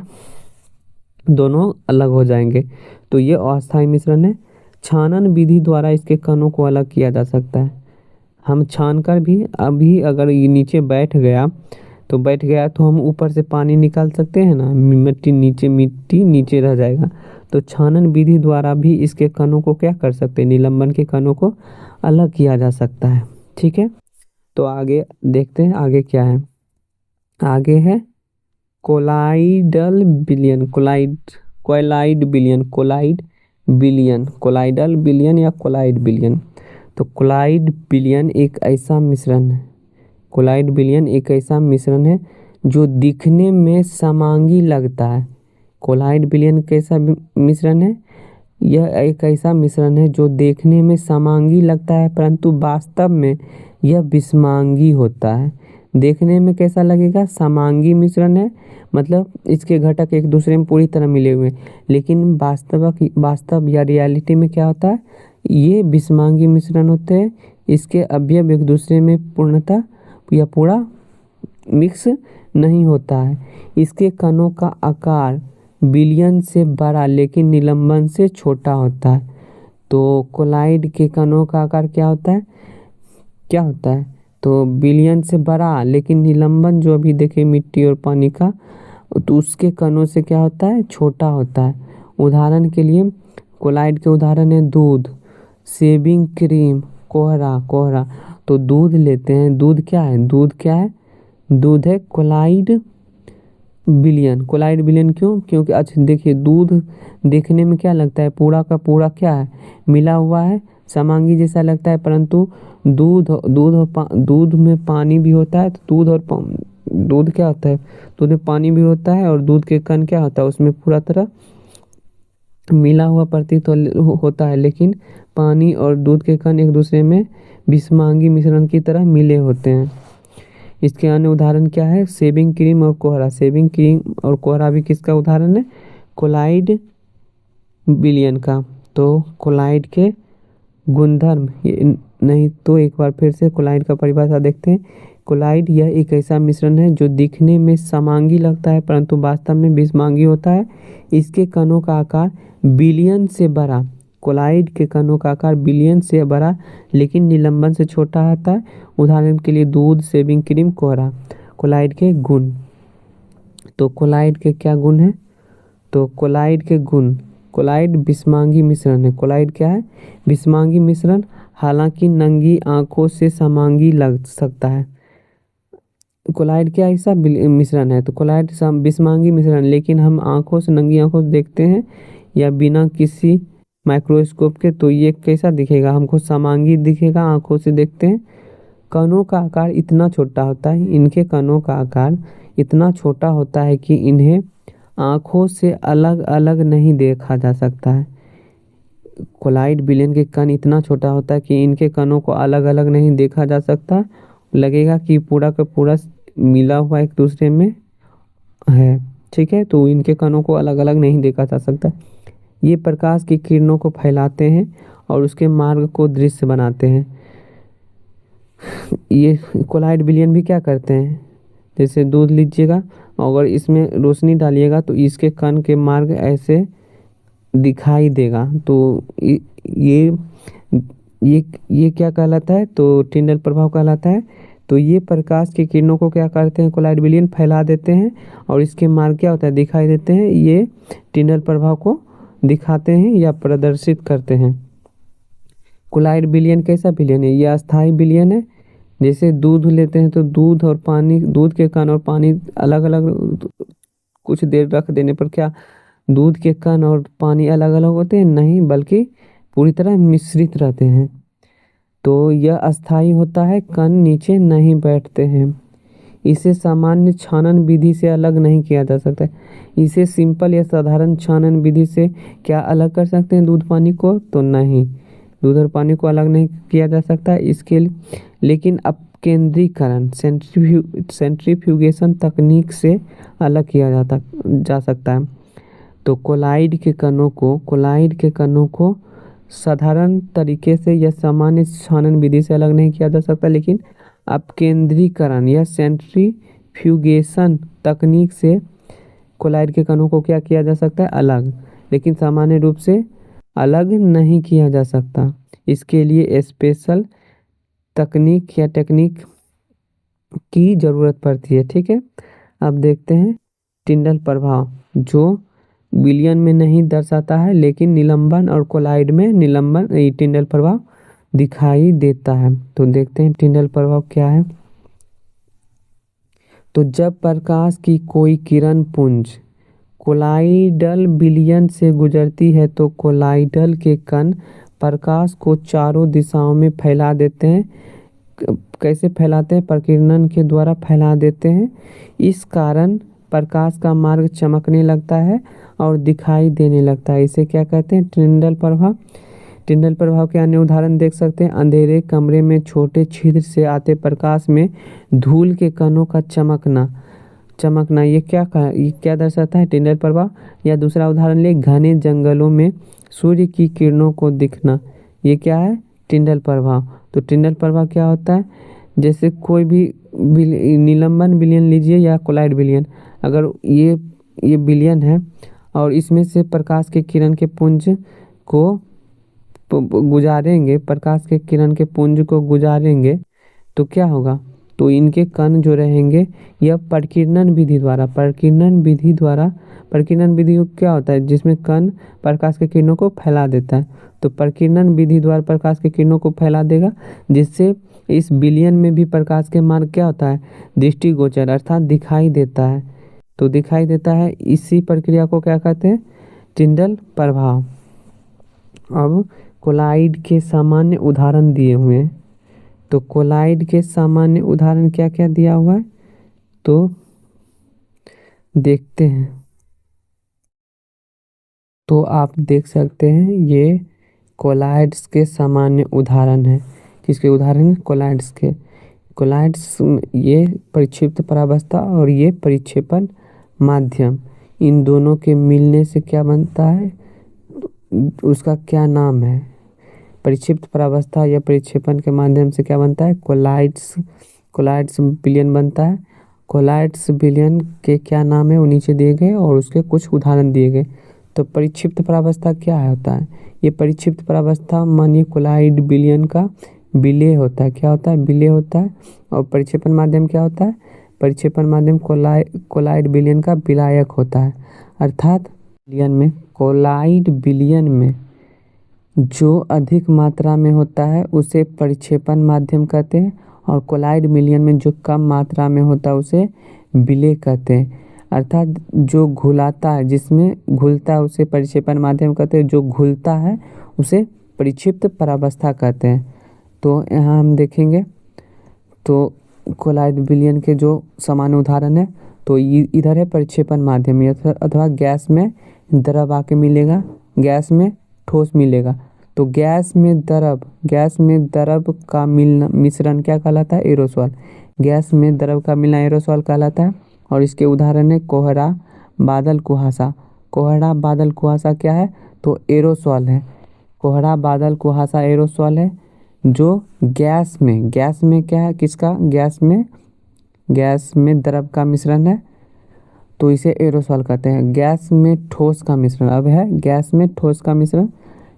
S1: दोनों अलग हो जाएंगे। तो ये अस्थाई मिश्रण है। छानन विधि द्वारा इसके कणों को अलग किया जा सकता है। हम छान कर भी अभी अगर ये नीचे बैठ गया तो हम ऊपर से पानी निकाल सकते हैं ना, मिट्टी नीचे रह जाएगा। तो छानन विधि द्वारा भी इसके कणों को क्या कर सकते हैं, निलंबन के कणों को अलग किया जा सकता है। ठीक है, तो आगे देखते हैं आगे क्या है। आगे है कोलाइडल विलयन, कोलाइडल विलयन या कोलाइड विलयन। तो कोलाइड विलयन एक ऐसा मिश्रण है जो दिखने में समांगी लगता है। कोलाइड विलयन कैसा मिश्रण है, यह एक ऐसा मिश्रण है जो देखने में समांगी लगता है परंतु वास्तव में यह विषमांगी होता है। देखने में कैसा लगेगा, समांगी मिश्रण है, मतलब इसके घटक एक दूसरे में पूरी तरह मिले हुए हैं, लेकिन वास्तव या रियलिटी में क्या होता है, ये विषमांगी मिश्रण होते हैं। इसके अवयव एक दूसरे में पूर्णतः या पूरा मिक्स नहीं होता है। इसके कणों का आकार विलयन से बड़ा लेकिन निलंबन से छोटा होता है। तो कोलाइड के कणों का आकार क्या होता है, क्या होता है, तो विलयन से बड़ा लेकिन निलंबन जो अभी देखे मिट्टी और पानी का, तो उसके कणों से क्या होता है, छोटा होता है। उदाहरण के लिए कोलाइड के उदाहरण है दूध, शेविंग क्रीम, कोहरा। कोहरा तो दूध लेते हैं, दूध क्या है, दूध क्या है, दूध है कोलाइड विलयन। कोलाइड विलयन क्यों, क्योंकि अच्छा देखिए दूध देखने में क्या लगता है, पूरा का पूरा क्या है, मिला हुआ है, समांगी जैसा लगता है, परंतु दूध में पानी भी होता है। तो दूध क्या होता है, दूध में पानी भी होता है और दूध के कण क्या होता है, उसमें पूरा तरह मिला हुआ प्रतीत होता है, लेकिन पानी और दूध के कण एक दूसरे में विषमांगी मिश्रण की तरह मिले होते हैं। इसके अन्य उदाहरण क्या है, शेविंग क्रीम और कोहरा। शेविंग क्रीम और कोहरा भी किसका उदाहरण है, कोलाइड विलयन का। तो कोलाइड के गुणधर्म, ये नहीं तो एक बार फिर से कोलाइड का परिभाषा देखते हैं। कोलाइड यह एक ऐसा मिश्रण है जो दिखने में समांगी लगता है परंतु वास्तव में विषमांगी होता है। इसके कणों का आकार बिलियन से बड़ा, कोलाइड के कणों का आकार बिलियन से बड़ा लेकिन निलंबन से छोटा होता है। उदाहरण के लिए दूध, शेविंग क्रीम, कोहरा। कोलाइड के गुण, तो कोलाइड के क्या गुण है, तो कोलाइड के गुण, कोलाइड विषमांगी मिश्रण है। कोलाइड क्या है, विषमांगी मिश्रण, हालांकि नंगी आंखों से समांगी लग सकता है। कोलाइड क्या ऐसा मिश्रण है, तो कोलाइड विषमांगी मिश्रण, लेकिन हम आंखों से, नंगी आंखों से देखते हैं या बिना किसी माइक्रोस्कोप के, तो ये कैसा दिखेगा, हमको समांगी दिखेगा, आंखों से देखते हैं। कणों का आकार इतना छोटा होता है, इनके कणों का आकार इतना छोटा होता है कि इन्हें आंखों से अलग अलग नहीं देखा जा सकता है। कोलाइड विलयन के कण इतना छोटा होता है कि इनके कणों को अलग अलग नहीं देखा जा सकता, लगेगा कि पूरा का पूरा मिला हुआ एक दूसरे में है, ठीक है। तो इनके कणों को अलग अलग नहीं देखा जा सकता। ये प्रकाश की किरणों को फैलाते हैं और उसके मार्ग को दृश्य बनाते हैं। ये कोलाइड विलयन भी क्या करते हैं, जैसे दूध लीजिएगा, अगर इसमें रोशनी डालिएगा तो इसके कण के मार्ग ऐसे दिखाई देगा। तो ये ये क्या कहलाता है, तो टिंडल प्रभाव कहलाता है। तो ये प्रकाश की किरणों को क्या करते हैं, कोलाइड विलयन फैला देते हैं और इसके मार्ग क्या होता है, दिखाई देते हैं। ये टिंडल प्रभाव को दिखाते हैं या प्रदर्शित करते हैं। कोलाइड विलयन कैसा विलयन है, ये अस्थाई विलयन है। जैसे दूध लेते हैं तो दूध और पानी, दूध के कण और पानी अलग अलग कुछ देर रख देने पर क्या दूध के कण और पानी अलग अलग होते हैं, नहीं, बल्कि पूरी तरह मिश्रित रहते हैं। तो यह अस्थाई होता है, कण नीचे नहीं बैठते हैं। इसे सामान्य छानन विधि से अलग नहीं किया जा सकता। इसे सिंपल या साधारण छानन विधि से क्या अलग कर सकते हैं दूध पानी को, तो नहीं, दूध और पानी को अलग नहीं किया जा सकता इसके लिए, लेकिन अपकेंद्रीकरण सेंट्रीफ्यूगेशन तकनीक से अलग किया जा सकता है। तो कोलाइड के कणों को साधारण तरीके से या सामान्य छानन विधि से अलग नहीं किया जा सकता, लेकिन अपकेंद्रीकरण या सेंट्रीफ्यूगेशन तकनीक से कोलाइड के कणों को क्या किया जा सकता है, अलग, लेकिन सामान्य रूप से अलग नहीं किया जा सकता। इसके लिए स्पेशल तकनीक या टेक्निक की ज़रूरत पड़ती है, ठीक है। अब देखते हैं टिंडल प्रभाव, जो विलयन में नहीं दर्शाता है लेकिन निलंबन और कोलाइड में निलंबन टिंडल प्रभाव दिखाई देता है। तो देखते हैं टिंडल प्रभाव क्या है। तो जब प्रकाश की कोई किरण पुंज कोलाइडल विलयन से गुजरती है तो कोलाइडल के कण प्रकाश को चारों दिशाओं में फैला देते हैं। कैसे फैलाते हैं, प्रकीर्णन के द्वारा फैला देते हैं। इस कारण प्रकाश का मार्ग चमकने लगता है और दिखाई देने लगता है। इसे क्या कहते हैं, टिंडल प्रभाव। टिंडल प्रभाव के अन्य उदाहरण देख सकते हैं, अंधेरे कमरे में छोटे छिद्र से आते प्रकाश में धूल के कणों का चमकना ये क्या दर्शाता है, टिंडल प्रभाव। या दूसरा उदाहरण ले, घने जंगलों में सूर्य की किरणों को दिखना, ये क्या है, टिंडल प्रभाव। तो टिंडल प्रभाव क्या होता है, जैसे कोई भी निलंबन विलयन लीजिए या कोलाइड विलयन, अगर ये विलयन है और इसमें से प्रकाश के किरण के पुंज को गुजारेंगे, प्रकाश के किरण के पुंज को गुजारेंगे तो क्या होगा, तो इनके कण जो रहेंगे यह प्रकीर्णन विधि द्वारा, प्रकीर्णन विधि क्या होता है, जिसमें कण प्रकाश के किरणों को फैला देता है। तो प्रकीर्णन विधि द्वारा प्रकाश के किरणों को फैला देगा, जिससे इस विलयन में भी प्रकाश के मार्ग क्या होता है, दृष्टिगोचर अर्थात दिखाई देता है। तो दिखाई देता है, इसी प्रक्रिया को क्या कहते हैं, टिंडल प्रभाव। अब कोलाइड के सामान्य उदाहरण दिए हुए हैं। तो कोलाइड के सामान्य उदाहरण क्या क्या दिया हुआ है, तो देखते हैं। तो आप देख सकते हैं ये कोलाइड्स के सामान्य उदाहरण है। किसके उदाहरण है, कोलाइड्स के। कोलाइड्स ये परिक्षिप्त परावस्था और ये परिक्षेपण माध्यम, इन दोनों के मिलने से क्या बनता है, उसका क्या नाम है, परिक्षिप्त परावस्था या परिक्षेपण के माध्यम से क्या बनता है, कोलाइड्स विलयन बनता है। कोलाइड्स विलयन के क्या नाम है वो नीचे दिए गए और उसके कुछ उदाहरण दिए गए। तो परिक्षिप्त परावस्था क्या होता है, ये परिक्षिप्त परावस्था मानिए कोलाइड विलयन का विलय होता है, क्या होता है, विलय होता है। और परिक्षेपण माध्यम क्या होता है, परिक्षेपण माध्यम कोलाइड विलयन का विलायक होता है। अर्थात कोलाइड विलयन में जो अधिक मात्रा में होता है उसे परिक्षेपण माध्यम कहते हैं, और कोलाइड विलयन में जो कम मात्रा में होता है उसे विलय कहते हैं। अर्थात जो घुलाता है, जिसमें घुलता है उसे परिक्षेपण माध्यम कहते हैं, जो घुलता है उसे परिक्षिप्त परावस्था कहते हैं। तो यहाँ हम देखेंगे तो कोलाइड विलयन के जो सामान्य उदाहरण है, तो इधर है परिक्षेपण माध्यम, अथवा गैस में द्रव आके मिलेगा, गैस में ठोस मिलेगा। तो गैस में द्रव का मिलना मिश्रण क्या कहलाता है, एरोसोल। गैस में द्रव का मिलना एरोसोल कहलाता है। और इसके उदाहरण है कोहरा, बादल, कुहासा। कोहरा, बादल, कुहासा क्या है, तो एरोसोल है। कोहरा, बादल, कुहासा एरोसोल है, जो गैस में क्या है, किसका, गैस में द्रव का मिश्रण है, तो इसे एरोसोल कहते हैं। गैस में ठोस का मिश्रण, अब है गैस में ठोस का मिश्रण,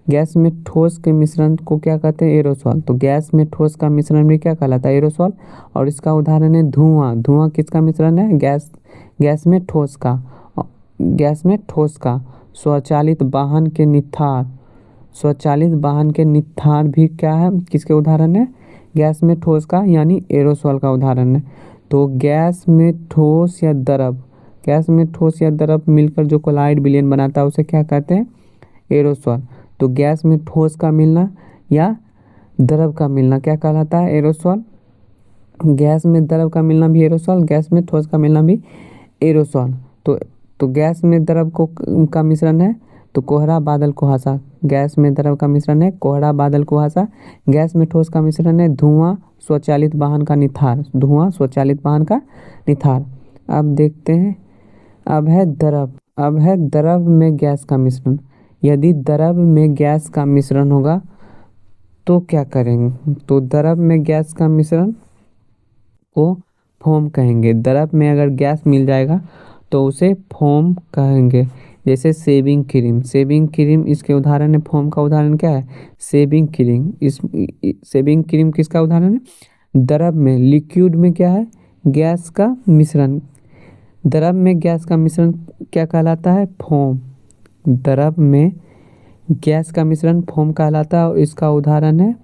S1: गैस में ठोस के मिश्रण को क्या कहते हैं, एरोसोल। तो गैस में ठोस का मिश्रण भी क्या कहलाता है, एरोसोल। और इसका उदाहरण है धुआं किसका मिश्रण है, गैस में ठोस का। स्वचालित वाहन के निथार भी क्या है, किसके उदाहरण है, गैस में ठोस का यानी एरोसोल का उदाहरण है। तो गैस में ठोस या द्रव मिलकर जो कोलाइड विलयन बनाता है उसे क्या कहते हैं, एरोसोल। तो गैस में ठोस का मिलना या द्रव का मिलना क्या कहलाता है, एरोसोल। गैस में द्रव का मिलना भी एरोसोल, गैस में ठोस का मिलना भी एरोसोल। तो गैस में द्रव का मिश्रण है, तो कोहरा, बादल, कुहासा। गैस में द्रव का मिश्रण है कोहरा, बादल, कुहासा। गैस में ठोस का मिश्रण है धुआं, स्वचालित वाहन का निथार। अब देखते हैं, अब है द्रव में गैस का मिश्रण। यदि द्रव में गैस का मिश्रण होगा तो क्या करेंगे, तो द्रव में गैस का मिश्रण को फोम कहेंगे। द्रव में अगर गैस मिल जाएगा तो उसे फोम कहेंगे। जैसे सेविंग क्रीम इसके उदाहरण है, फोम का उदाहरण क्या है, सेविंग क्रीम किसका उदाहरण है, द्रव में। लिक्विड में क्या है, गैस का मिश्रण। द्रव में गैस का मिश्रण क्या कहलाता है, फोम। द्रव में गैस का मिश्रण फोम कहलाता है और इसका उदाहरण है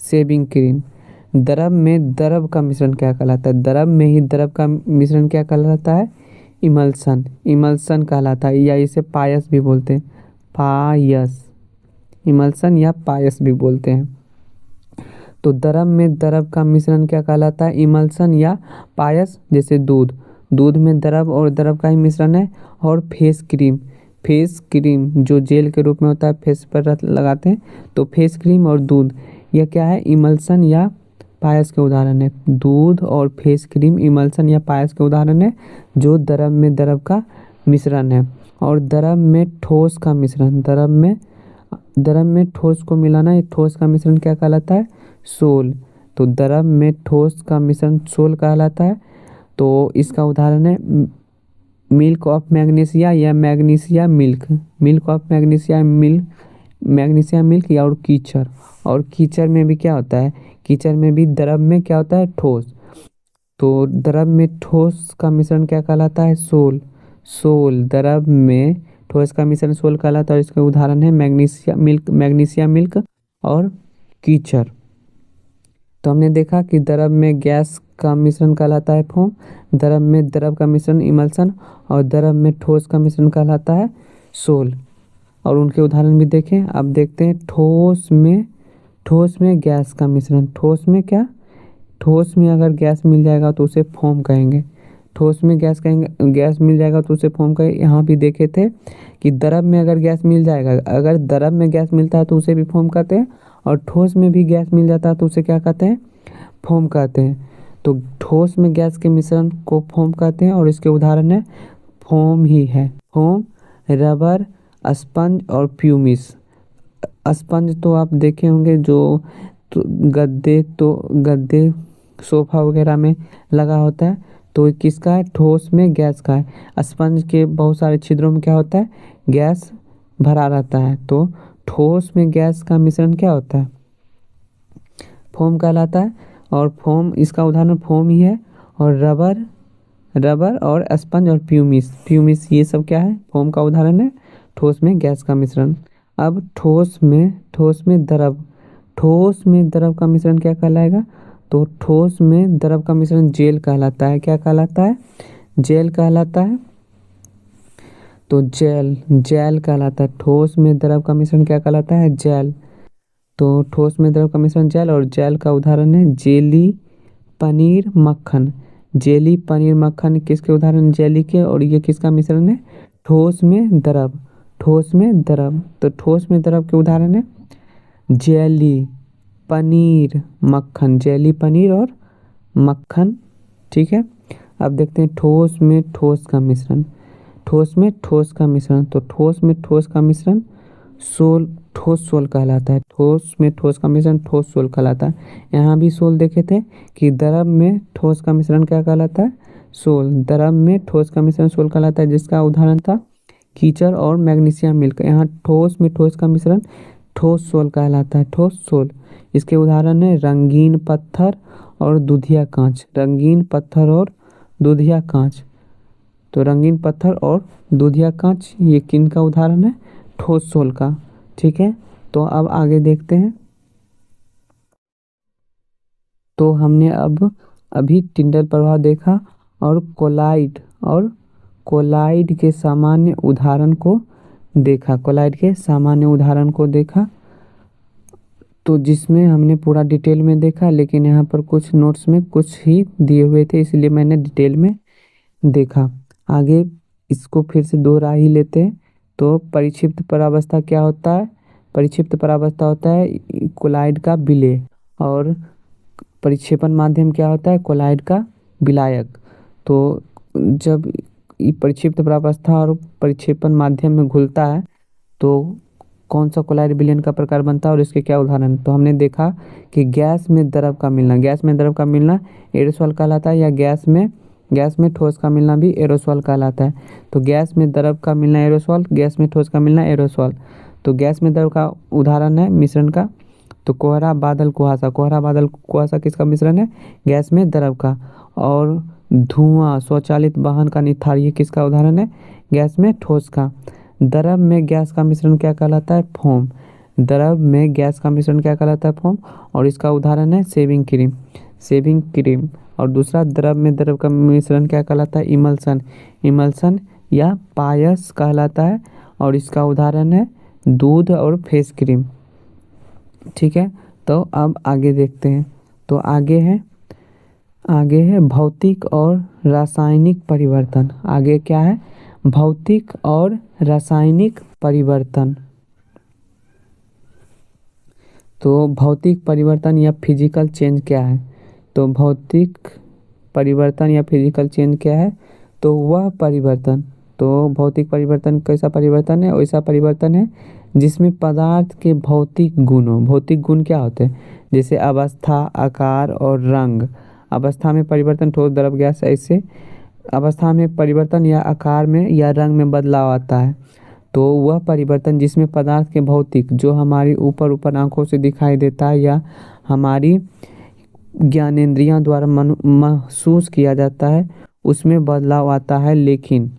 S1: सेविंग क्रीम। द्रव में द्रव का मिश्रण क्या कहलाता है, द्रव में ही द्रव का मिश्रण क्या कहलाता है, इमल्सन कहलाता है, या इसे पायस भी बोलते हैं, इमल्सन या पायस भी बोलते हैं। तो द्रव में द्रव का मिश्रण क्या कहलाता है, इमल्सन या पायस। जैसे दूध में द्रव और द्रव का ही मिश्रण है। और फेस क्रीम जो जेल के रूप में होता है, फेस पर लगाते हैं, तो फेस क्रीम और दूध यह क्या है, इमल्सन या पायस के उदाहरण है। दूध और फेस क्रीम इमल्सन या पायस के उदाहरण है, जो द्रव में द्रव का मिश्रण है। और द्रव में ठोस का मिश्रण, द्रव में ठोस को मिलाना, ये ठोस का मिश्रण क्या कहलाता है, सोल। तो द्रव में ठोस का मिश्रण सोल कहलाता है। तो इसका उदाहरण है मिल्क ऑफ मैग्नीशिया या magnesia milk, milk of magnesia milk, magnesia milk या और कीचड़। और कीचड़ में भी क्या होता है, कीचड़ में भी द्रव में क्या होता है, ठोस। तो द्रव में ठोस का मिश्रण क्या कहलाता है, सोल। सोल, द्रव में ठोस का मिश्रण सोल कहलाता है। और इसके उदाहरण है मैग्नीशिया मिल्क, मैग्नीशिया मिल्क और कीचड़। तो हमने देखा कि द्रव में गैस का मिश्रण कहलाता है फोम, द्रव में द्रव का मिश्रण इमल्सन, और द्रव में ठोस का मिश्रण कहलाता है सोल। और उनके उदाहरण भी देखें। अब देखते हैं ठोस में गैस का मिश्रण, ठोस में क्या, ठोस में अगर गैस मिल जाएगा तो उसे फोम कहेंगे। ठोस में गैस कहेंगे, गैस मिल जाएगा तो उसे फोम कहेंगे। यहाँ भी देखे थे कि द्रव में अगर गैस मिल जाएगा, अगर द्रव में गैस मिलता है तो उसे भी फोम कहते हैं, और ठोस में भी गैस मिल जाता है तो उसे क्या कहते हैं, फोम कहते हैं। तो ठोस में गैस के मिश्रण को फोम कहते हैं, और इसके उदाहरण है फोम ही है, फोम, रबर, स्पंज और प्यूमिस। स्पंज तो आप देखे होंगे, जो तो गद्दे सोफा वगैरह में लगा होता है, तो ये किसका है, ठोस में गैस का है। स्पंज के बहुत सारे छिद्रों में क्या होता है, गैस भरा रहता है। तो ठोस में गैस का मिश्रण क्या होता है, फोम कहलाता है। और फोम, इसका उदाहरण फोम ही है। और रबर और स्पंज और प्यूमिस ये सब क्या है, फोम का उदाहरण है, ठोस में गैस का मिश्रण। अब ठोस में द्रव का मिश्रण क्या कहलाएगा, तो ठोस में द्रव का मिश्रण जेल कहलाता है। क्या कहलाता है, जेल कहलाता है। तो जेल कहलाता है। ठोस में द्रव का मिश्रण क्या कहलाता है, जेल। तो ठोस में द्रव का मिश्रण जेल, और जेल का उदाहरण है जेली, पनीर, मक्खन। जेली, पनीर, मक्खन किसके उदाहरण, जेली के। और ये किसका मिश्रण है, ठोस में द्रव, ठोस में द्रव। तो ठोस में द्रव के उदाहरण है जेली, पनीर, मक्खन, जेली, पनीर और मक्खन। ठीक है। अब देखते हैं ठोस में ठोस का मिश्रण, ठोस में ठोस का मिश्रण। तो ठोस में ठोस का मिश्रण ठोस सोल कहलाता है। ठोस में ठोस का मिश्रण ठोस सोल कहलाता है। यहाँ भी सोल देखे थे कि द्रव में ठोस का मिश्रण क्या कहलाता है, सोल। द्रव में ठोस का मिश्रण सोल कहलाता है, जिसका उदाहरण था कीचड़ और मैग्नीशियम मिल्क। यहाँ ठोस में ठोस का मिश्रण ठोस सोल कहलाता है, ठोस सोल। इसके उदाहरण है रंगीन पत्थर और दूधिया कांच, रंगीन पत्थर और दूधिया कांच। तो रंगीन पत्थर और दूधिया कांच ये किन का उदाहरण है, ठोस सोल का। ठीक है। तो अब आगे देखते हैं। तो हमने अभी टिंडल प्रभाव देखा, और कोलाइड के सामान्य उदाहरण को देखा, कोलाइड के सामान्य उदाहरण को देखा। तो जिसमें हमने पूरा डिटेल में देखा, लेकिन यहाँ पर कुछ नोट्स में कुछ ही दिए हुए थे, इसलिए मैंने डिटेल में देखा। आगे इसको फिर से दोहरा ही लेते हैं। तो परिक्षिप्त परावस्था क्या होता है, परिक्षिप्त परावस्था होता है कोलाइड का विलेय, और परिक्षेपण माध्यम क्या होता है, कोलाइड का विलायक। तो जब ये परिक्षिप्त परावस्था और परिक्षेपण माध्यम में घुलता है तो कौन सा कोलाइड विलयन का प्रकार बनता है, और इसके क्या उदाहरण। तो हमने देखा कि गैस में द्रव का मिलना एरोसोल कहलाता है, या गैस में ठोस का मिलना भी एरोसोल कहलाता है। तो गैस में द्रव का मिलना एरोसोल, गैस में ठोस का मिलना एरोसोल। तो गैस में द्रव का उदाहरण है मिश्रण का, तो कोहरा बादल कुहासा किसका मिश्रण है, गैस में द्रव का। और धुआं स्वचालित वाहन का निथार ये किसका उदाहरण है, गैस में ठोस का। द्रव में गैस का मिश्रण क्या कहलाता है, फोम। द्रव में गैस का मिश्रण क्या कहलाता है, फोम। और इसका उदाहरण है शेविंग क्रीम। और दूसरा द्रव में द्रव का मिश्रण क्या कहलाता है, इमल्सन या पायस कहलाता है। और इसका उदाहरण है दूध और फेस क्रीम। ठीक है। तो अब आगे देखते हैं। तो आगे है भौतिक और रासायनिक परिवर्तन। आगे क्या है, भौतिक और रासायनिक परिवर्तन। तो भौतिक परिवर्तन या फिजिकल चेंज क्या है, तो भौतिक परिवर्तन या फिजिकल चेंज क्या है, तो वह परिवर्तन, तो भौतिक परिवर्तन कैसा परिवर्तन है, वैसा परिवर्तन है जिसमें पदार्थ के भौतिक गुण क्या होते हैं, जैसे अवस्था, आकार और रंग। अवस्था में परिवर्तन ठोस, द्रव, गैस, ऐसे अवस्था में परिवर्तन या आकार में या रंग में बदलाव आता है। तो वह परिवर्तन जिसमें पदार्थ के भौतिक जो हमारी ऊपर ऊपर आंखों से दिखाई देता है या हमारी ज्ञानेंद्रियों द्वारा महसूस किया जाता है उसमें बदलाव आता है, लेकिन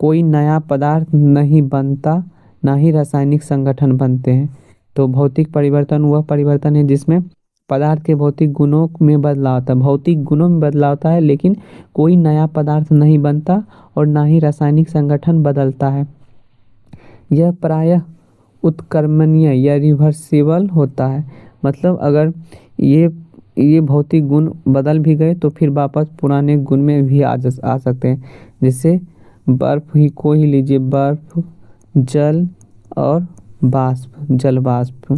S1: कोई नया पदार्थ नहीं बनता, ना ही रासायनिक संगठन बनते हैं। तो भौतिक परिवर्तन वह परिवर्तन है जिसमें पदार्थ के भौतिक गुणों में बदलाव आता है, भौतिक गुणों में बदलाव होता है, लेकिन कोई नया पदार्थ नहीं बनता और ना ही रासायनिक संगठन बदलता है। यह प्रायः उत्क्रमणीय या रिवर्सिबल होता है। मतलब अगर ये ये भौतिक गुण बदल भी गए तो फिर वापस पुराने गुण में भी आ सकते हैं। जैसे बर्फ ही को ही लीजिए, बर्फ, जल और बाष्प, जल बाष्प।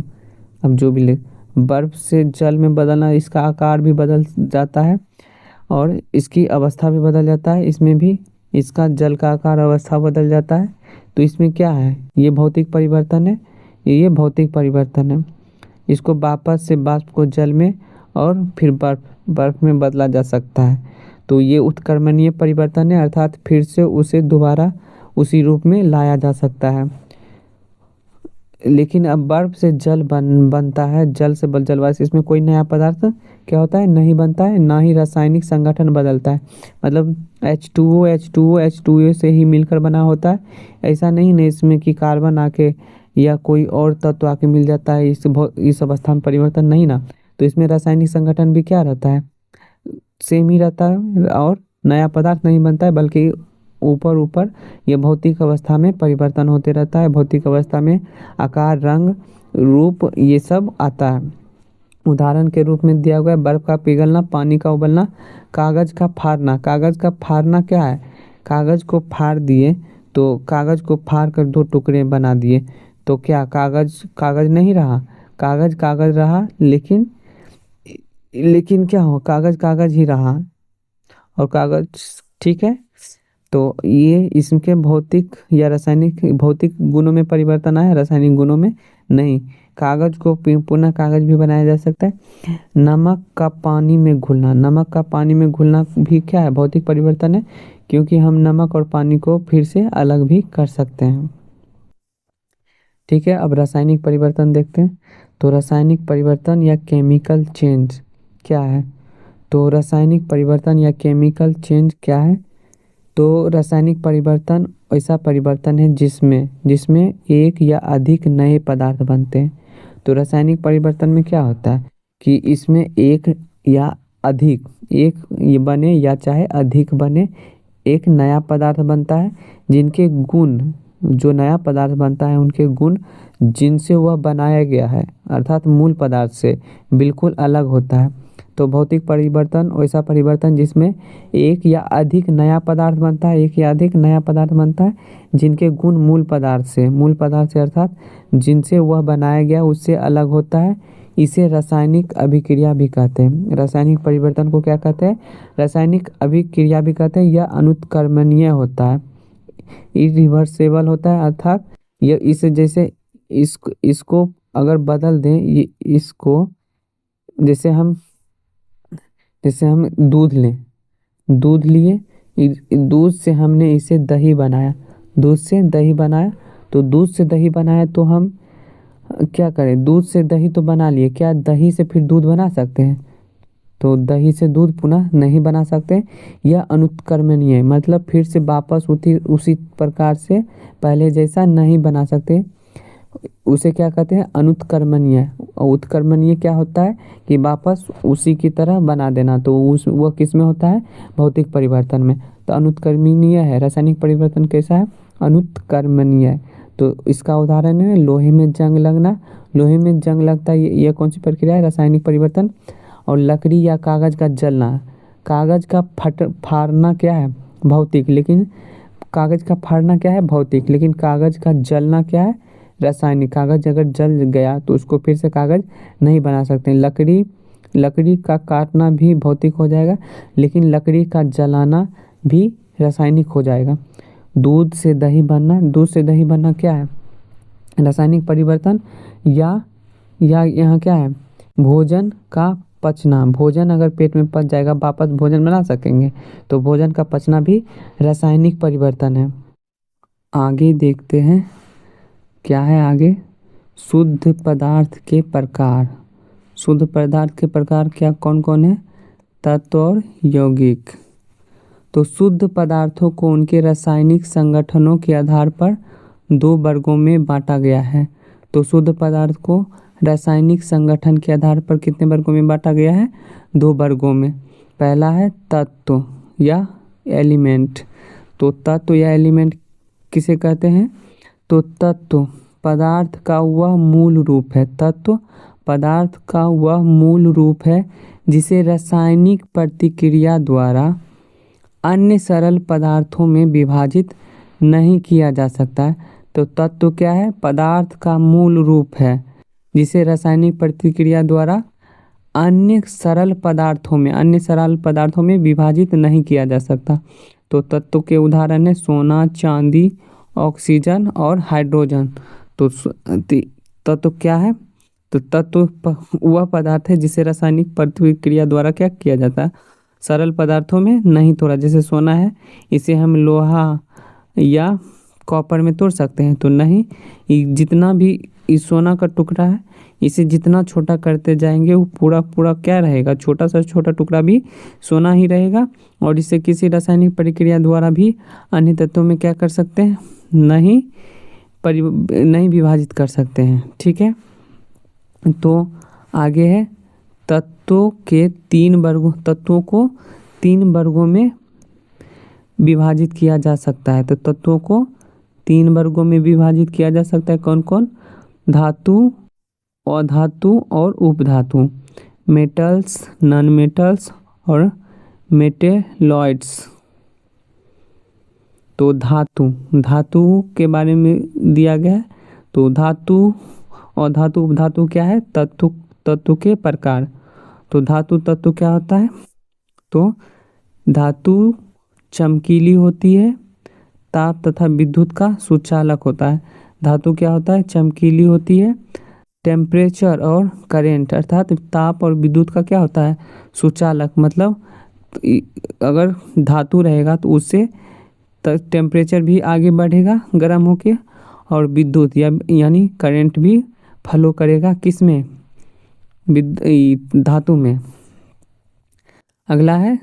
S1: अब जो भी ले, बर्फ से जल में बदलना, इसका आकार भी बदल जाता है और इसकी अवस्था भी बदल जाता है। इसमें भी इसका जल का आकार अवस्था बदल जाता है। तो इसमें क्या है, ये भौतिक परिवर्तन है, ये भौतिक परिवर्तन है। इसको वापस से बाष्प को जल में और फिर बर्फ बर्फ में बदला जा सकता है। तो ये उत्क्रमणीय परिवर्तन है, अर्थात फिर से उसे दोबारा उसी रूप में लाया जा सकता है। लेकिन अब बर्फ से जल बनता है, जल से जलवाष्प, इसमें कोई नया पदार्थ क्या होता है, नहीं बनता है, ना ही रासायनिक संगठन बदलता है। मतलब H2O H2O H2O से ही मिलकर बना होता है। ऐसा नहीं है इसमें कि कार्बन आके या कोई और तत्व आके मिल जाता है, इस अवस्था में परिवर्तन नहीं ना। तो इसमें रासायनिक संगठन भी क्या रहता है, सेम ही रहता है और नया पदार्थ नहीं बनता है, बल्कि ऊपर ऊपर ये भौतिक अवस्था में परिवर्तन होते रहता है। भौतिक अवस्था में आकार, रंग, रूप ये सब आता है। उदाहरण के रूप में दिया हुआ है बर्फ का पिघलना, पानी का उबलना, कागज का फाड़ना। कागज का फाड़ना क्या है, कागज को फाड़ दिए तो कागज को फाड़ कर दो टुकड़े बना दिए तो क्या कागज कागज नहीं रहा, कागज कागज रहा, लेकिन क्या हो, कागज कागज ही रहा और कागज, ठीक है। तो ये इसके भौतिक या रासायनिक, भौतिक गुणों में परिवर्तन आया, रासायनिक गुणों में नहीं। कागज को पुनः कागज भी बनाया जा सकता है। नमक का पानी में घुलना, नमक का पानी में घुलना भी क्या है, भौतिक परिवर्तन है, क्योंकि हम नमक और पानी को फिर से अलग भी कर सकते हैं। ठीक है, अब रासायनिक परिवर्तन देखते हैं। तो रासायनिक परिवर्तन या केमिकल चेंज क्या है। तो रासायनिक परिवर्तन या केमिकल चेंज क्या है। तो रासायनिक परिवर्तन ऐसा परिवर्तन है जिसमें एक या अधिक नए पदार्थ बनते हैं। तो रासायनिक परिवर्तन में क्या होता है कि इसमें एक या अधिक, एक ये बने या चाहे अधिक बने, एक नया पदार्थ बनता है जिनके गुण, जो नया पदार्थ बनता है उनके गुण जिनसे वह बनाया गया है अर्थात मूल पदार्थ से बिल्कुल अलग होता है। तो भौतिक परिवर्तन वैसा परिवर्तन जिसमें एक या अधिक नया पदार्थ बनता है, एक या अधिक नया पदार्थ बनता है जिनके गुण मूल पदार्थ से अर्थात जिनसे वह बनाया गया उससे अलग होता है। इसे रासायनिक अभिक्रिया भी कहते हैं। रासायनिक परिवर्तन को क्या कहते हैं, रासायनिक अभिक्रिया भी कहते हैं। यह अनुत्क्रमणीय होता है, इरिवर्सिबल होता है, अर्थात यह इस जैसे इसको अगर बदल दें, ये इसको जैसे हम दूध लें, दूध लिए, दूध से हमने इसे दही बनाया, दूध से दही बनाया, तो दूध से दही बनाया तो हम क्या करें, दूध से दही तो बना लिए, क्या दही से फिर दूध बना सकते हैं, तो दही से दूध पुनः नहीं बना सकते। यह अनुत्क्रमणीय है, मतलब फिर से वापस उसी प्रकार से पहले जैसा नहीं बना सकते, उसे क्या कहते हैं, अनुत्क्रमणीय। और उत्क्रमणीय क्या होता है कि वापस उसी की तरह बना देना, तो वह किस में होता है, भौतिक परिवर्तन में। तो अनुत्क्रमणीय है, रासायनिक परिवर्तन कैसा है, अनुत्क्रमणीय है। तो इसका उदाहरण है लोहे में जंग लगना, लोहे में जंग लगता है, यह कौन सी प्रक्रिया है, रासायनिक परिवर्तन। और लकड़ी या कागज का जलना, कागज का फाड़ना क्या है, भौतिक, लेकिन कागज का फाड़ना क्या है, भौतिक, लेकिन कागज का जलना क्या है, रासायनिक। कागज अगर जल गया तो उसको फिर से कागज नहीं बना सकते। लकड़ी का काटना भी भौतिक हो जाएगा, लेकिन लकड़ी का जलाना भी रासायनिक हो जाएगा। दूध से दही बनना क्या है, रासायनिक परिवर्तन। या यहाँ क्या है, भोजन का पचना, भोजन अगर पेट में पच जाएगा वापस भोजन बना सकेंगे, तो भोजन का पचना भी रासायनिक परिवर्तन है। आगे देखते हैं क्या है आगे, शुद्ध पदार्थ के प्रकार। शुद्ध पदार्थ के प्रकार क्या कौन कौन है, तत्व और यौगिक। तो शुद्ध पदार्थों को उनके रासायनिक संगठनों के आधार पर दो वर्गों में बांटा गया है। तो शुद्ध पदार्थ को रासायनिक संगठन के आधार पर कितने वर्गों में बांटा गया है, दो वर्गों में। पहला है तत्व या एलिमेंट। तो तत्व या एलिमेंट किसे कहते हैं, तो तत्व पदार्थ का वह मूल रूप है, तत्व पदार्थ का वह मूल रूप है जिसे रासायनिक प्रतिक्रिया द्वारा अन्य सरल पदार्थों में विभाजित नहीं किया जा सकता है। तो तत्व क्या है, पदार्थ का मूल रूप है जिसे रासायनिक प्रतिक्रिया द्वारा अन्य सरल पदार्थों में विभाजित नहीं किया जा सकता। तो तत्व के उदाहरण है सोना, चांदी, ऑक्सीजन और हाइड्रोजन। तो तत्व क्या है, तो तत्व वह पदार्थ है जिसे रासायनिक प्रतिक्रिया द्वारा क्या किया जाता है, सरल पदार्थों में नहीं तोड़ा। जैसे सोना है, इसे हम लोहा या कॉपर में तोड़ सकते हैं, तो नहीं। जितना भी इस सोना का टुकड़ा है, इसे जितना छोटा करते जाएंगे वो पूरा पूरा क्या रहेगा, छोटा सा छोटा टुकड़ा भी सोना ही रहेगा। और इसे किसी रासायनिक प्रक्रिया द्वारा भी अन्य तत्वों में क्या कर सकते हैं, नहीं विभाजित कर सकते हैं। ठीक है, तो आगे है तत्वों को तीन वर्गों में विभाजित किया जा सकता है। तो तत्वों को तीन वर्गों में विभाजित किया जा सकता है, कौन कौन, धातु, अधातु और उपधातु, मेटल्स, नॉन मेटल्स और मेटेलॉइड्स। तो धातु के बारे में दिया गया है। तो धातु और धातु उपधातु क्या है, तत्व के प्रकार। तो धातु तत्व क्या होता है, तो धातु चमकीली होती है, ताप तथा विद्युत का सुचालक होता है। धातु क्या होता है, चमकीली होती है, टेम्परेचर और करंट अर्थात ताप और विद्युत का क्या होता है, सुचालक। मतलब अगर धातु रहेगा तो उससे टेम्परेचर भी आगे बढ़ेगा गर्म होके, और विद्युत यानी करंट भी फ्लो करेगा किसमें, धातु में। अगला है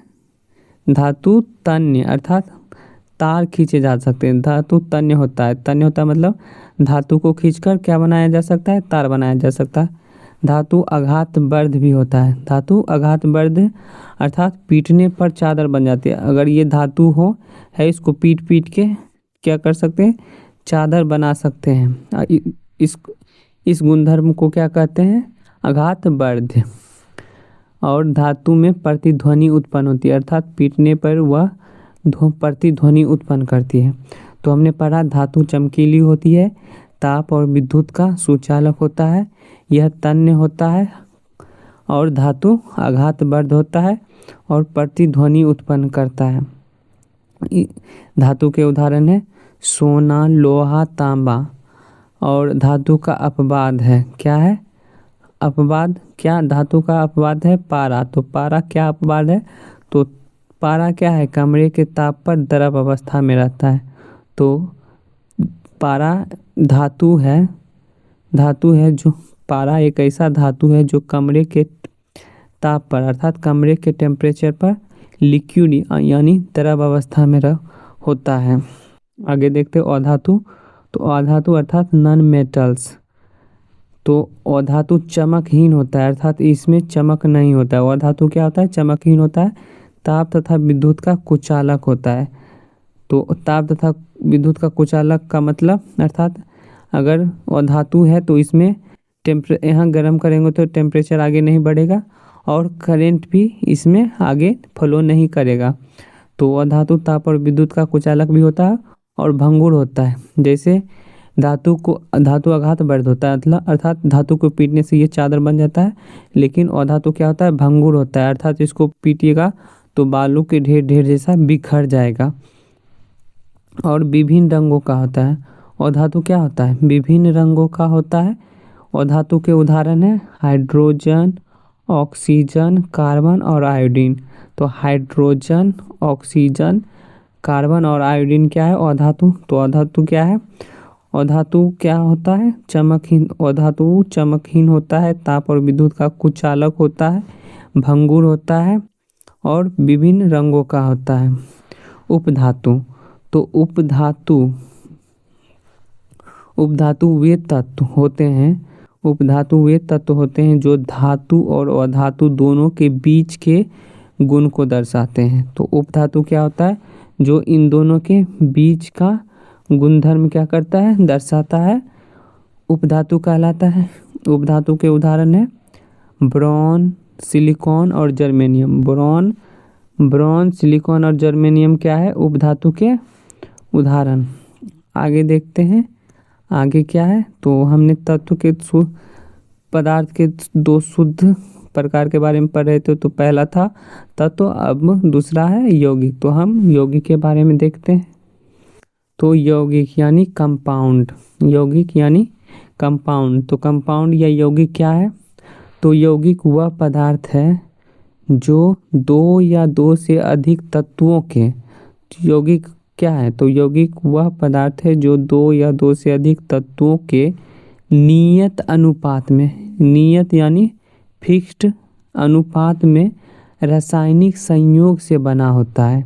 S1: धातु तन्य अर्थात तार खींचे जा सकते हैं। धातु तन्य होता है मतलब धातु को खींचकर क्या बनाया जा सकता है, तार बनाया जा सकता है। धातु आघात वर्ध भी होता है। धातु आघात वर्ध अर्थात पीटने पर चादर बन जाती है। अगर ये धातु है इसको पीट पीट के क्या कर सकते हैं, चादर बना सकते हैं। इस गुणधर्म को क्या कहते हैं, आघात वर्ध। और धातु में प्रतिध्वनि उत्पन्न होती है अर्थात पीटने पर वह प्रतिध्वनि उत्पन्न करती है। तो हमने पढ़ा धातु चमकीली होती है, ताप और विद्युत का सुचालक होता है, यह तन्य होता है, और धातु आघात वर्ध होता है और प्रतिध्वनि उत्पन्न करता है। धातु के उदाहरण है सोना, लोहा, तांबा। और धातु का अपवाद है, क्या है अपवाद, क्या धातु का अपवाद है, पारा। तो पारा क्या अपवाद है, तो पारा क्या है, कमरे के ताप पर द्रव अवस्था में रहता है। तो पारा धातु है जो पारा एक ऐसा धातु है जो कमरे के ताप पर अर्थात कमरे के टेम्परेचर पर लिक्विड यानी द्रव अवस्था में होता है। आगे देखते हैं अधातु। तो अधातु अर्थात नॉन मेटल्स। तो अधातु चमकहीन होता है अर्थात इसमें चमक नहीं होता है। अधातु क्या होता है, चमकहीन होता है, ताप तथा विद्युत का कुचालक होता है। तो ताप तथा विद्युत का कुचालक का मतलब अर्थात अगर अधातु है तो इसमें यहाँ गर्म करेंगे तो टेम्परेचर आगे नहीं बढ़ेगा और करंट भी इसमें आगे फ्लो नहीं करेगा। तो अधातु ताप और विद्युत का कुचालक भी होता है और भंगुर होता है। जैसे धातु आघात वर्ध होता है अर्थात धातु को पीटने से ये चादर बन जाता है, लेकिन अधातु क्या होता है, भंगुर होता है अर्थात इसको पीटिएगा तो बालू के ढेर जैसा बिखर जाएगा। और विभिन्न रंगों का होता है। अधातु क्या होता है, विभिन्न रंगों का होता है। अधातु के उदाहरण है हाइड्रोजन, ऑक्सीजन, कार्बन और आयोडीन। तो हाइड्रोजन, ऑक्सीजन, कार्बन और आयोडीन क्या है? अधातु। तो अधातु क्या है? अधातु क्या होता है? चमकहीन। अधातु चमकहीन होता है, ताप और विद्युत का कुचालक होता है, भंगुर होता है और विभिन्न रंगों का होता है। उपधातु। तो उपधातु वे तत्व होते हैं, उपधातु वे तत्व होते हैं जो धातु और अधातु दोनों के बीच के गुण को दर्शाते हैं। तो उपधातु क्या होता है? जो इन दोनों के बीच का गुणधर्म क्या करता है? दर्शाता है, उपधातु कहलाता है। उपधातु के उदाहरण है ब्रॉन, सिलिकॉन और जर्मेनियम। ब्रॉन, सिलिकॉन और जर्मेनियम क्या है? उपधातु के उदाहरण। आगे देखते हैं आगे क्या है। तो हमने तत्व के पदार्थ के दो शुद्ध प्रकार के बारे में पढ़ रहे थे। तो पहला था तत्व, अब दूसरा है यौगिक। तो हम यौगिक के बारे में देखते हैं। तो यौगिक यानी कंपाउंड, यौगिक यानी कंपाउंड। तो कंपाउंड या यौगिक क्या है? तो यौगिक वह पदार्थ है जो दो या दो से अधिक तत्वों के, यौगिक क्या है? तो यौगिक वह पदार्थ है जो दो या दो से अधिक तत्वों के नियत अनुपात में, नियत यानी फिक्स्ड अनुपात में रासायनिक संयोग से बना होता है।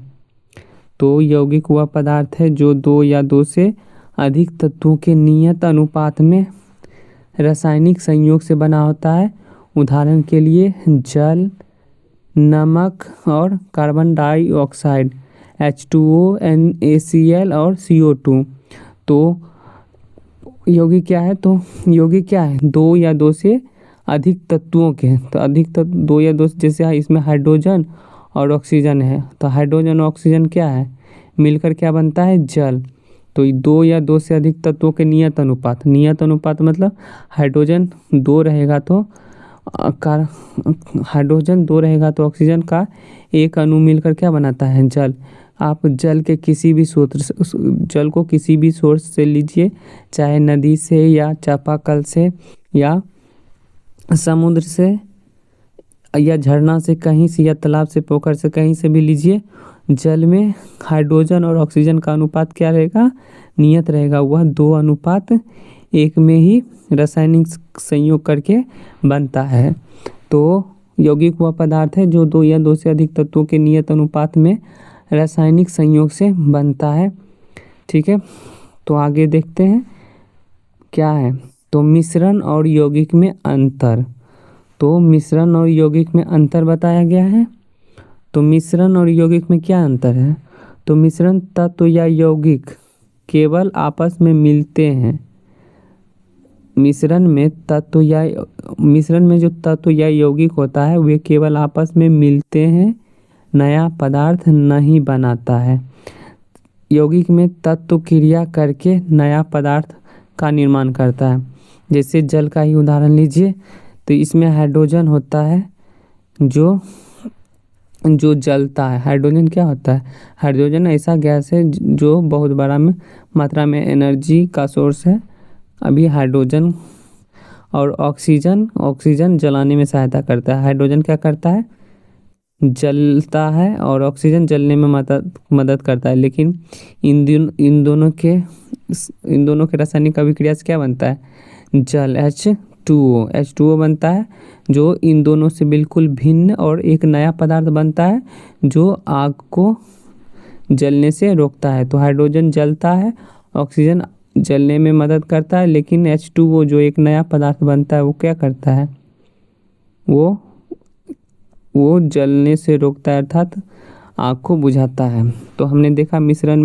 S1: तो यौगिक वह पदार्थ है जो दो या दो से अधिक तत्वों के नियत अनुपात में रासायनिक संयोग से बना होता है। उदाहरण के लिए जल, नमक और कार्बन डाइऑक्साइड, H2O, NaCl और CO2। तो यौगिक क्या है? तो यौगिक क्या है? दो या दो से अधिक तत्वों के। तो अधिक तत्व दो या दो, जैसे इसमें हाइड्रोजन और ऑक्सीजन है। तो हाइड्रोजन और ऑक्सीजन क्या है? मिलकर क्या बनता है? जल। तो दो या दो से अधिक तत्वों के नियत अनुपात, नियत अनुपात मतलब हाइड्रोजन दो रहेगा तो हाइड्रोजन दो रहेगा तो ऑक्सीजन का एक अणु मिलकर क्या बनाता है? जल। आप जल के किसी भी स्रोत से, जल को किसी भी सोर्स से लीजिए, चाहे नदी से या चापाकल से या समुद्र से या झरना से, कहीं से, या तालाब से, पोखर से, कहीं से भी लीजिए, जल में हाइड्रोजन और ऑक्सीजन का अनुपात क्या रहेगा? नियत रहेगा। वह 2:1 में ही रासायनिक संयोग करके बनता है। तो यौगिक वह पदार्थ है जो दो या दो से अधिक तत्वों के नियत अनुपात में रासायनिक संयोग से बनता है। ठीक है, तो आगे देखते हैं क्या है। तो मिश्रण और यौगिक में अंतर। तो मिश्रण और यौगिक में अंतर बताया गया है। तो मिश्रण और यौगिक में क्या अंतर है? तो मिश्रण तत्व या यौगिक केवल आपस में मिलते हैं। मिश्रण में जो तत्व या यौगिक होता है वे केवल आपस में मिलते हैं, नया पदार्थ नहीं बनाता है। यौगिक में तत्व क्रिया करके नया पदार्थ का निर्माण करता है। जैसे जल का ही उदाहरण लीजिए, तो इसमें हाइड्रोजन होता है जो जलता है। हाइड्रोजन क्या होता है? हाइड्रोजन ऐसा गैस है जो बहुत बड़ा मात्रा में एनर्जी का सोर्स है। अभी हाइड्रोजन और ऑक्सीजन जलाने में सहायता करता है। हाइड्रोजन क्या करता है? जलता है और ऑक्सीजन जलने में मदद करता है। लेकिन इन दोनों के रासायनिक अभिक्रिया से क्या बनता है? जल, H2O बनता है, जो इन दोनों से बिल्कुल भिन्न और एक नया पदार्थ बनता है जो आग को जलने से रोकता है। तो हाइड्रोजन जलता है, ऑक्सीजन जलने में मदद करता है, लेकिन H2O जो एक नया पदार्थ बनता है वो क्या करता है? वो जलने से रोकता है, अर्थात आग को बुझाता है। तो हमने देखा मिश्रण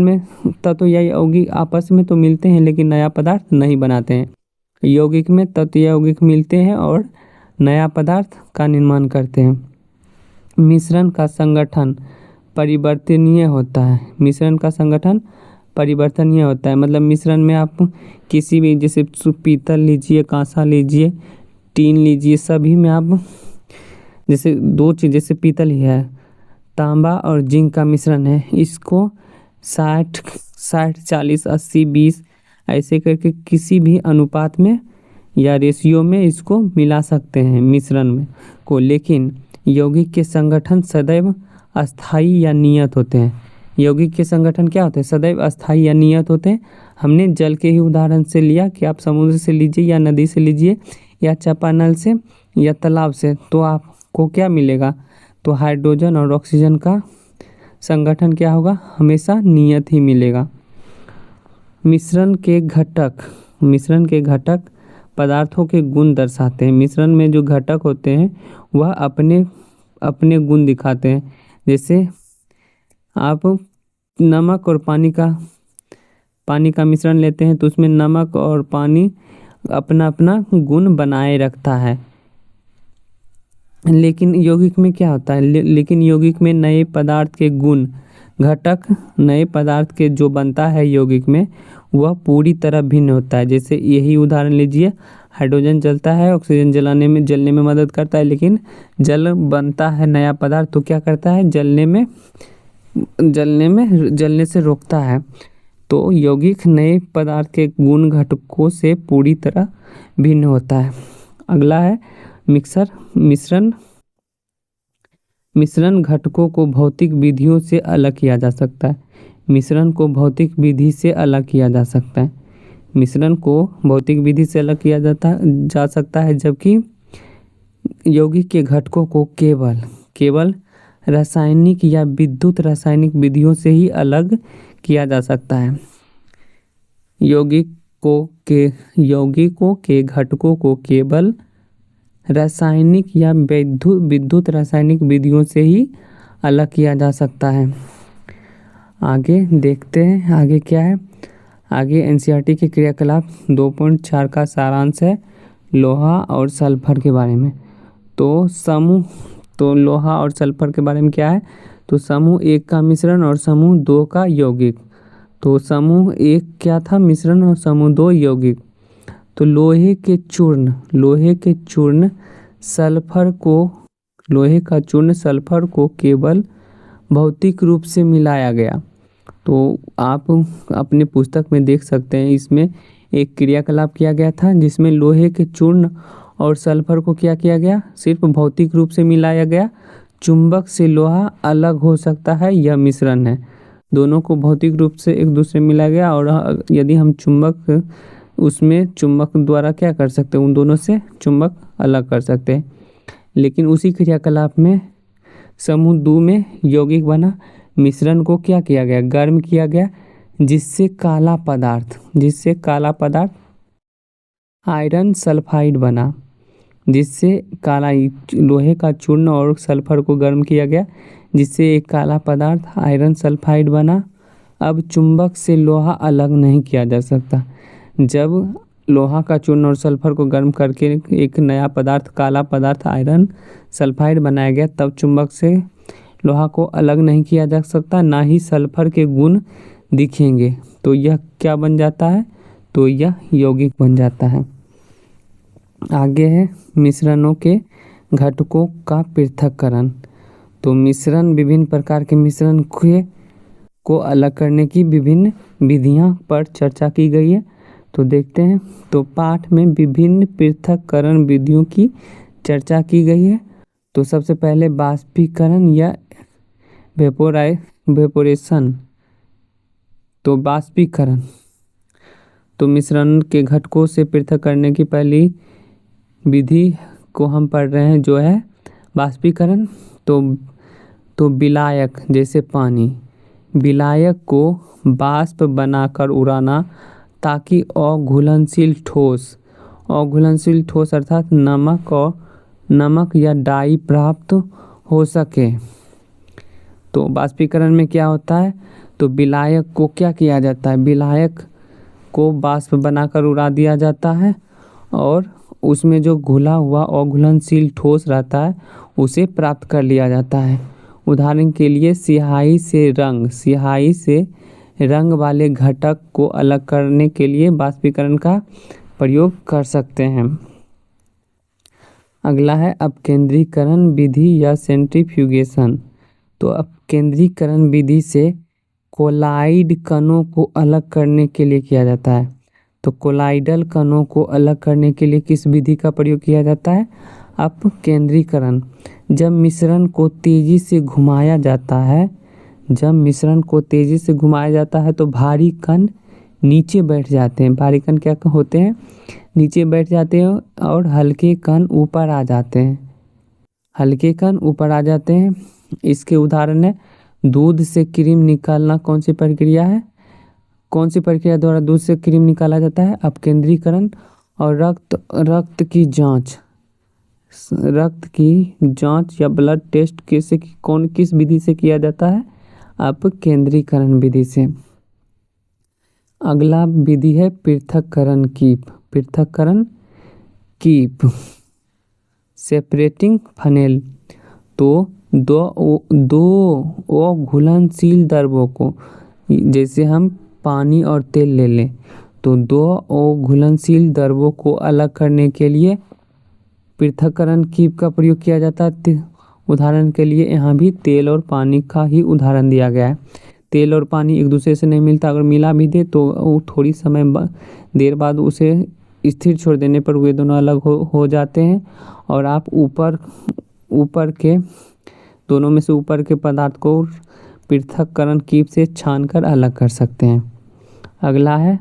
S1: में तत्व या यौगिक आपस में तो मिलते हैं लेकिन नया पदार्थ नहीं बनाते हैं। यौगिक में तत्व या यौगिक मिलते हैं और नया पदार्थ का निर्माण करते हैं। मिश्रण का संगठन परिवर्तनीय होता है। मिश्रण का संगठन परिवर्तनीय होता है, मतलब मिश्रण में आप किसी भी, जैसे पीतल लीजिए, कांसा लीजिए, टीन लीजिए, सभी में आप जैसे दो चीज़, जैसे पीतल ही है, तांबा और जिंक का मिश्रण है, इसको 60 40 80 20 ऐसे करके किसी भी अनुपात में या रेशियो में इसको मिला सकते हैं मिश्रण में को। लेकिन यौगिक के संगठन सदैव अस्थाई या नियत होते हैं। यौगिक के संगठन क्या होते हैं? सदैव अस्थाई या नियत होते हैं। हमने जल के ही उदाहरण से लिया कि आप समुद्र से लीजिए या नदी से लीजिए या चापानल से या तालाब से, तो आपको क्या मिलेगा? तो हाइड्रोजन और ऑक्सीजन का संगठन क्या होगा? हमेशा नियत ही मिलेगा। मिश्रण के घटक पदार्थों के गुण दर्शाते हैं। मिश्रण में जो घटक होते हैं वह अपने अपने गुण दिखाते हैं। जैसे आप नमक और पानी का मिश्रण लेते हैं तो उसमें नमक और पानी अपना अपना गुण बनाए रखता है। लेकिन यौगिक में क्या होता है? लेकिन यौगिक में नए पदार्थ के गुण घटक, नए पदार्थ के जो बनता है यौगिक में वह पूरी तरह भिन्न होता है। जैसे यही उदाहरण लीजिए, हाइड्रोजन जलता है, ऑक्सीजन जलने में मदद करता है, लेकिन जल बनता है नया पदार्थ तो क्या करता है? जलने से रोकता है। तो यौगिक नए पदार्थ के गुण घटकों से पूरी तरह भिन्न होता है। अगला है मिश्रण घटकों को भौतिक विधियों से अलग किया जा सकता है। मिश्रण को भौतिक विधि से अलग किया जा सकता है। मिश्रण को भौतिक विधि से अलग किया जा सकता है, जबकि यौगिक के घटकों को केवल रासायनिक या विद्युत रासायनिक विधियों से ही अलग किया जा सकता है। यौगिकों के घटकों को केवल रासायनिक या विद्युत रासायनिक विधियों से ही अलग किया जा सकता है। आगे देखते हैं आगे क्या है। आगे एनसीईआरटी के क्रियाकलाप 2.4 का सारांश है लोहा और सल्फर के बारे में। तो लोहा और सल्फर के बारे में क्या है? तो समूह 1 का मिश्रण और समूह 2 का यौगिक। तो समूह 1 क्या था? मिश्रण, और समूह 2 यौगिक। तो लोहे के चूर्ण सल्फर को केवल भौतिक रूप से मिलाया गया। तो आप अपने पुस्तक में देख सकते हैं, इसमें एक क्रियाकलाप किया गया था जिसमें लोहे के चूर्ण और सल्फर को क्या किया गया? सिर्फ भौतिक रूप से मिलाया गया। चुंबक से लोहा अलग हो सकता है, यह मिश्रण है। दोनों को भौतिक रूप से एक दूसरे में मिलाया गया, और यदि हम चुंबक द्वारा क्या कर सकते हैं? उन दोनों से चुंबक अलग कर सकते हैं। लेकिन उसी क्रियाकलाप में समूह 2 में यौगिक बना। मिश्रण को क्या किया गया? गर्म किया गया, जिससे काला पदार्थ आयरन सल्फाइड बना। लोहे का चूर्ण और सल्फर को गर्म किया गया, जिससे एक काला पदार्थ आयरन सल्फाइड बना। अब चुंबक से लोहा अलग नहीं किया जा सकता। जब लोहा का चूर्ण और सल्फर को गर्म करके एक नया पदार्थ, काला पदार्थ आयरन सल्फाइड बनाया गया, तब चुंबक से लोहा को अलग नहीं किया जा सकता, ना ही सल्फर के गुण दिखेंगे। तो यह क्या बन जाता है? तो यह यौगिक बन जाता है। आगे है मिश्रणों के घटकों का पृथक्करण। तो विभिन्न प्रकार के मिश्रण को अलग करने की विभिन्न विधियां पर चर्चा की गई है। तो देखते हैं। तो पाठ में विभिन्न पृथक्करण विधियों की चर्चा की गई है। तो सबसे पहले बाष्पीकरण या वेपोरेशन। तो बाष्पीकरण, तो मिश्रण के घटकों से पृथक करने की पहली विधि को हम पढ़ रहे हैं, जो है बाष्पीकरण। तो विलायक, जैसे पानी, विलायक को बाष्प बनाकर उड़ाना, ताकि अघुलनशील ठोस अर्थात नमक या डाई प्राप्त हो सके। तो बाष्पीकरण में क्या होता है? तो विलायक को क्या किया जाता है? विलायक को बाष्प बनाकर उड़ा दिया जाता है, और उसमें जो घुला हुआ अघुलनशील ठोस रहता है उसे प्राप्त कर लिया जाता है। उदाहरण के लिए स्याही से रंग वाले घटक को अलग करने के लिए बाष्पीकरण का प्रयोग कर सकते हैं। अगला है अपकेंद्रीकरण विधि या सेंट्रीफ्यूगेशन। तो अपकेंद्रीकरण विधि से कोलाइड कणों को अलग करने के लिए किया जाता है। तो कोलाइडल कणों को अलग करने के लिए किस विधि का प्रयोग किया जाता है? अपकेंद्रीकरण। जब मिश्रण को तेजी से घुमाया जाता है तो भारी कण नीचे बैठ जाते हैं। भारी कण क्या होते हैं? नीचे बैठ जाते हैं और हल्के कण ऊपर आ जाते हैं। इसके उदाहरण है दूध से क्रीम निकालना। कौन सी प्रक्रिया द्वारा दूध से क्रीम निकाला जाता है? अपकेंद्रीकरण। और रक्त की जांच या ब्लड टेस्ट किस विधि से किया जाता है? अपकेंद्रीकरण विधि से। अगला विधि है पृथक्करण कीप सेपरेटिंग फनेल। तो दो घुलनशील द्रवों को, जैसे हम पानी और तेल ले लें, तो दो घुलनशील द्रवों को अलग करने के लिए पृथक्करण कीप का प्रयोग किया जाता है। उदाहरण के लिए यहाँ भी तेल और पानी का ही उदाहरण दिया गया है। तेल और पानी एक दूसरे से नहीं मिलता, अगर मिला भी दे तो वो थोड़ी देर बाद उसे स्थिर छोड़ देने पर वे दोनों अलग हो जाते हैं और आप ऊपर के दोनों में से ऊपर के पदार्थ को पृथक्करण कीप से छानकर अलग कर सकते हैं। अगला है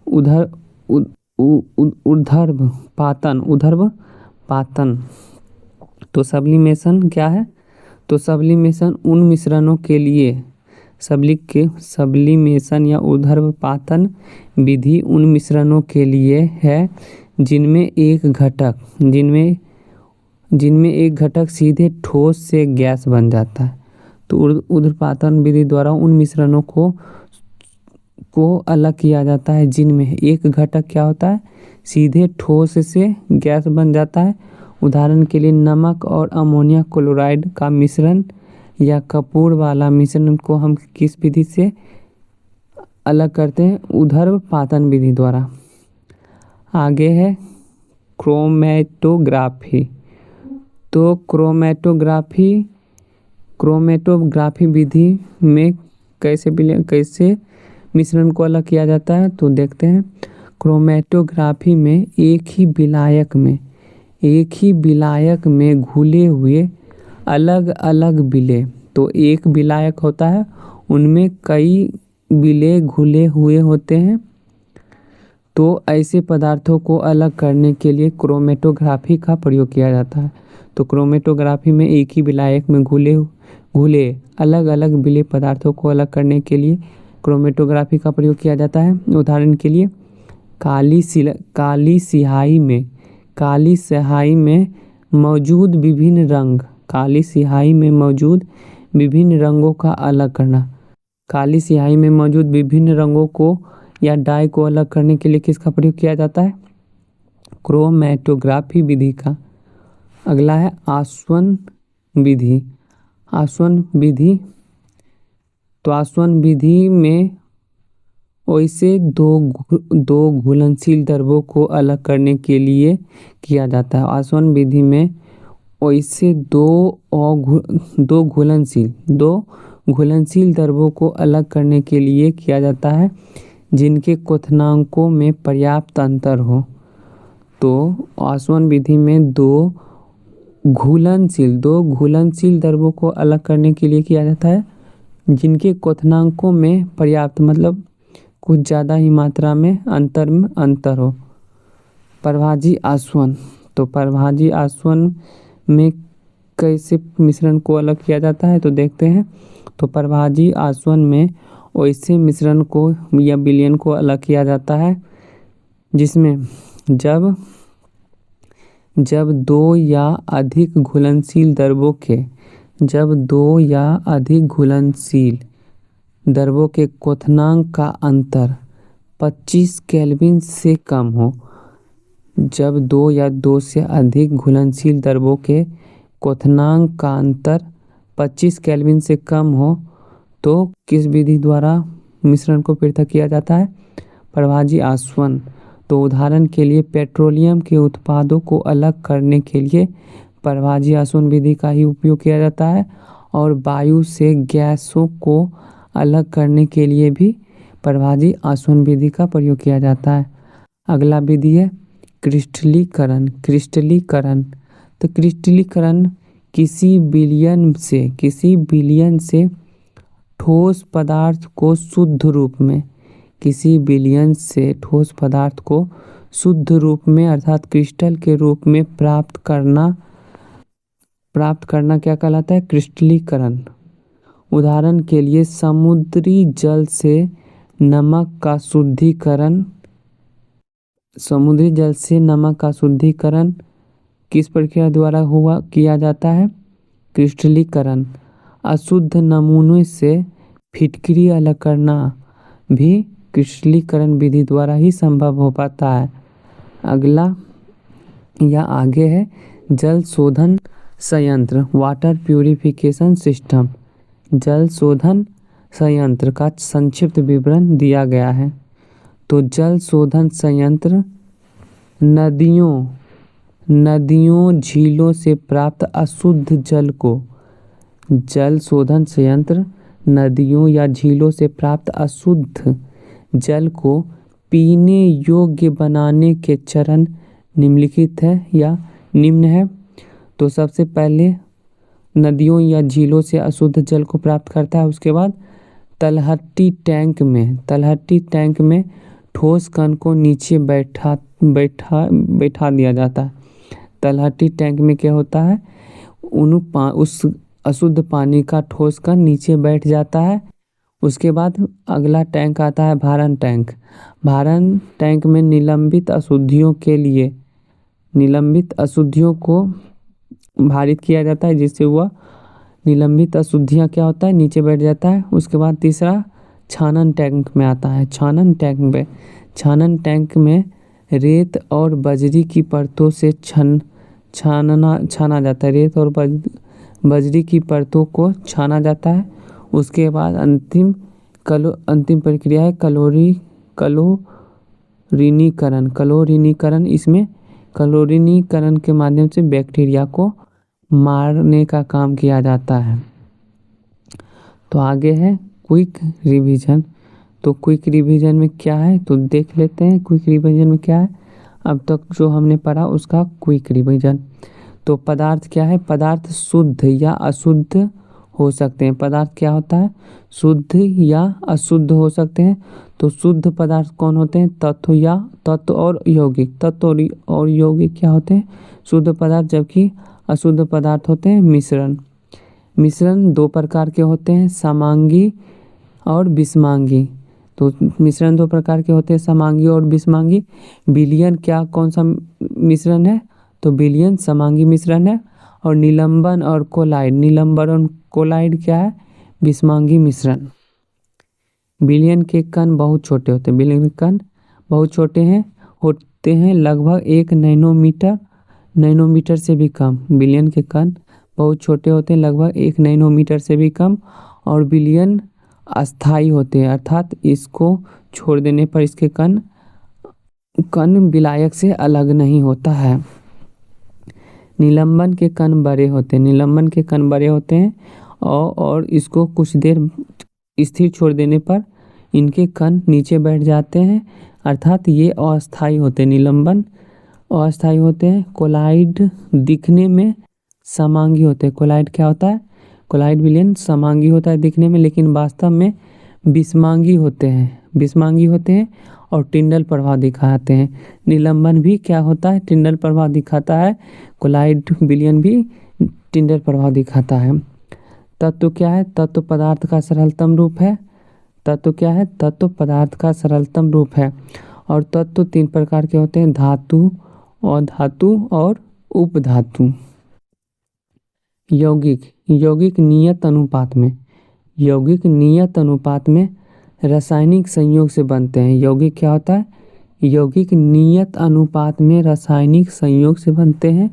S1: ऊर्ध्व पातन। तो सब्लिमेशन क्या है? तो सब्लिमेशन उन मिश्रणों के लिए सब्लिमेशन या ऊर्ध्व पातन विधि उन मिश्रणों के लिए है जिनमें एक घटक सीधे ठोस से गैस बन जाता है। तो ऊर्ध्वपातन विधि द्वारा उन मिश्रणों को अलग किया जाता है जिनमें एक घटक क्या होता है? सीधे ठोस से गैस बन जाता है। उदाहरण के लिए नमक और अमोनिया क्लोराइड का मिश्रण या कपूर वाला मिश्रण को हम किस विधि से अलग करते हैं? ऊर्ध्वपातन विधि द्वारा। आगे है क्रोमेटोग्राफी। तो क्रोमेटोग्राफी विधि में कैसे मिश्रण को अलग किया जाता है? तो देखते हैं। क्रोमेटोग्राफी में एक ही विलायक में घुले हुए अलग अलग विलेय, तो एक विलायक होता है उनमें कई विलेय घुले हुए होते हैं। तो ऐसे पदार्थों को अलग करने के लिए क्रोमेटोग्राफी का प्रयोग किया जाता है। तो क्रोमेटोग्राफी में एक ही विलायक में घुले अलग अलग विलेय पदार्थों को अलग करने के लिए क्रोमेटोग्राफी का प्रयोग किया जाता है। उदाहरण के लिए काली स्याही में मौजूद विभिन्न रंगों का अलग करना। काली स्याही में मौजूद विभिन्न रंगों को या डाई को अलग करने के लिए किसका प्रयोग किया जाता है? क्रोमेटोग्राफी विधि का। अगला है आसवन विधि। तो आसवन विधि में वैसे दो घुलनशील द्रवों को अलग करने के लिए किया जाता है। आसवन विधि में वैसे दो घुलनशील द्रवों को अलग करने के लिए किया जाता है जिनके क्वथनांकों में पर्याप्त अंतर हो। तो आसवन विधि में दो घुलनशील द्रवों को अलग करने के लिए किया जाता है जिनके क्वथनांकों में पर्याप्त मतलब कुछ ज़्यादा ही मात्रा में अंतर हो। प्रभाजी आसवन। तो प्रभाजी आसवन में कैसे मिश्रण को अलग किया जाता है? तो देखते हैं। तो प्रभाजी आसवन में वैसे मिश्रण को या विलयन को अलग किया जाता है जिसमें जब दो या अधिक घुलनशील द्रवों के क्वथनांक का अंतर 25 केल्विन से कम हो। जब दो या दो से अधिक घुलनशील द्रवों के क्वथनांक का अंतर 25 केल्विन से कम हो तो किस विधि द्वारा मिश्रण को पृथक किया जाता है? प्रभाजी आसवन। तो उदाहरण के लिए पेट्रोलियम के उत्पादों को अलग करने के लिए प्रभाजी आसवन विधि का ही उपयोग किया जाता है और वायु से गैसों को अलग करने के लिए भी प्रभाजी आसवन विधि का प्रयोग किया जाता है। अगला विधि है क्रिस्टलीकरण। क्रिस्टलीकरण, तो क्रिस्टलीकरण किसी विलयन से ठोस पदार्थ को शुद्ध रूप में, किसी विलयन से ठोस पदार्थ को शुद्ध रूप में अर्थात क्रिस्टल के रूप में प्राप्त करना क्या कहलाता है? क्रिस्टलीकरण। उदाहरण के लिए समुद्री जल से नमक का शुद्धिकरण किस प्रक्रिया द्वारा किया जाता है? क्रिस्टलीकरण। अशुद्ध नमूने से फिटकरी अलग करना भी क्रिस्टलीकरण विधि द्वारा ही संभव हो पाता है। अगला या आगे है जल शोधन संयंत्र, वाटर प्यूरिफिकेशन सिस्टम। जल शोधन संयंत्र का संक्षिप्त विवरण दिया गया है। तो जल शोधन संयंत्र नदियों झीलों से प्राप्त अशुद्ध जल को, जल शोधन संयंत्र नदियों या झीलों से प्राप्त अशुद्ध जल को पीने योग्य बनाने के चरण निम्नलिखित है या निम्न है। तो सबसे पहले नदियों या झीलों से अशुद्ध जल को प्राप्त करता है। उसके बाद तलहटी टैंक में ठोस कण को नीचे बैठा दिया जाता है। तलहटी टैंक में क्या होता है? उस अशुद्ध पानी का ठोस कण नीचे बैठ जाता है। उसके बाद अगला टैंक आता है भारण टैंक। भारण टैंक में निलंबित अशुद्धियों को भारित किया जाता है, जिससे वह निलंबित अशुद्धियाँ क्या होता है? नीचे बैठ जाता है। उसके बाद तीसरा छानन टैंक में आता है। छानन टैंक में रेत और बजरी की परतों से छाना जाता है। रेत और बजरी की परतों को छाना जाता है। उसके बाद अंतिम प्रक्रिया है क्लोरीनीकरण। इसमें क्लोरीनीकरण के माध्यम से बैक्टीरिया को मारने का काम किया जाता है। तो आगे है क्विक रिवीजन। तो क्विक रिवीजन में क्या है तो देख लेते हैं क्विक रिवीजन में क्या है। अब तक जो हमने पढ़ा उसका क्विक रिवीजन। तो पदार्थ क्या है? पदार्थ शुद्ध या अशुद्ध हो सकते हैं। पदार्थ क्या होता है? शुद्ध या अशुद्ध हो सकते हैं। तो शुद्ध पदार्थ कौन होते हैं? तत्व और यौगिक। तत्व और यौगिक क्या होते हैं? शुद्ध पदार्थ। जबकि अशुद्ध पदार्थ होते हैं मिश्रण दो प्रकार के होते हैं, समांगी और विषमांगी। तो मिश्रण दो प्रकार के होते हैं, समांगी और विषमांगी। विलयन कौन सा मिश्रण है? तो विलयन समांगी मिश्रण है। और निलंबन और कोलाइड क्या है? विषमांगी मिश्रण। विलयन के कण बहुत छोटे होते हैं। विलयन के कण बहुत छोटे होते हैं लगभग 1 नैनोमीटर से भी कम। विलयन के कण बहुत छोटे होते हैं लगभग 1 नैनोमीटर से भी कम। और विलयन अस्थायी होते हैं, अर्थात इसको छोड़ देने पर इसके कण विलायक से अलग नहीं होता है। निलंबन के कण बड़े होते हैं और इसको कुछ देर स्थिर छोड़ देने पर इनके कण नीचे बैठ जाते हैं, अर्थात ये अस्थायी होते हैं। निलंबन अस्थायी होते हैं। कोलाइड दिखने में समांगी होते हैं। कोलाइड क्या होता है? कोलाइड विलयन समांगी होता है दिखने में, लेकिन वास्तव में विषमांगी होते हैं और टिंडल प्रभाव दिखाते हैं। निलंबन भी क्या होता है? टिंडल प्रभाव दिखाता है। कोलाइड विलयन भी टिंडल प्रभाव दिखाता है। तत्व क्या है? तत्व पदार्थ का सरलतम रूप है। तत्व क्या है? तत्व पदार्थ का सरलतम रूप है। और तत्व 3 प्रकार के होते हैं, धातु, अधातु और उपधातु। यौगिक नियत अनुपात में रासायनिक संयोग से बनते हैं। यौगिक क्या होता है? यौगिक नियत अनुपात में रासायनिक संयोग से बनते हैं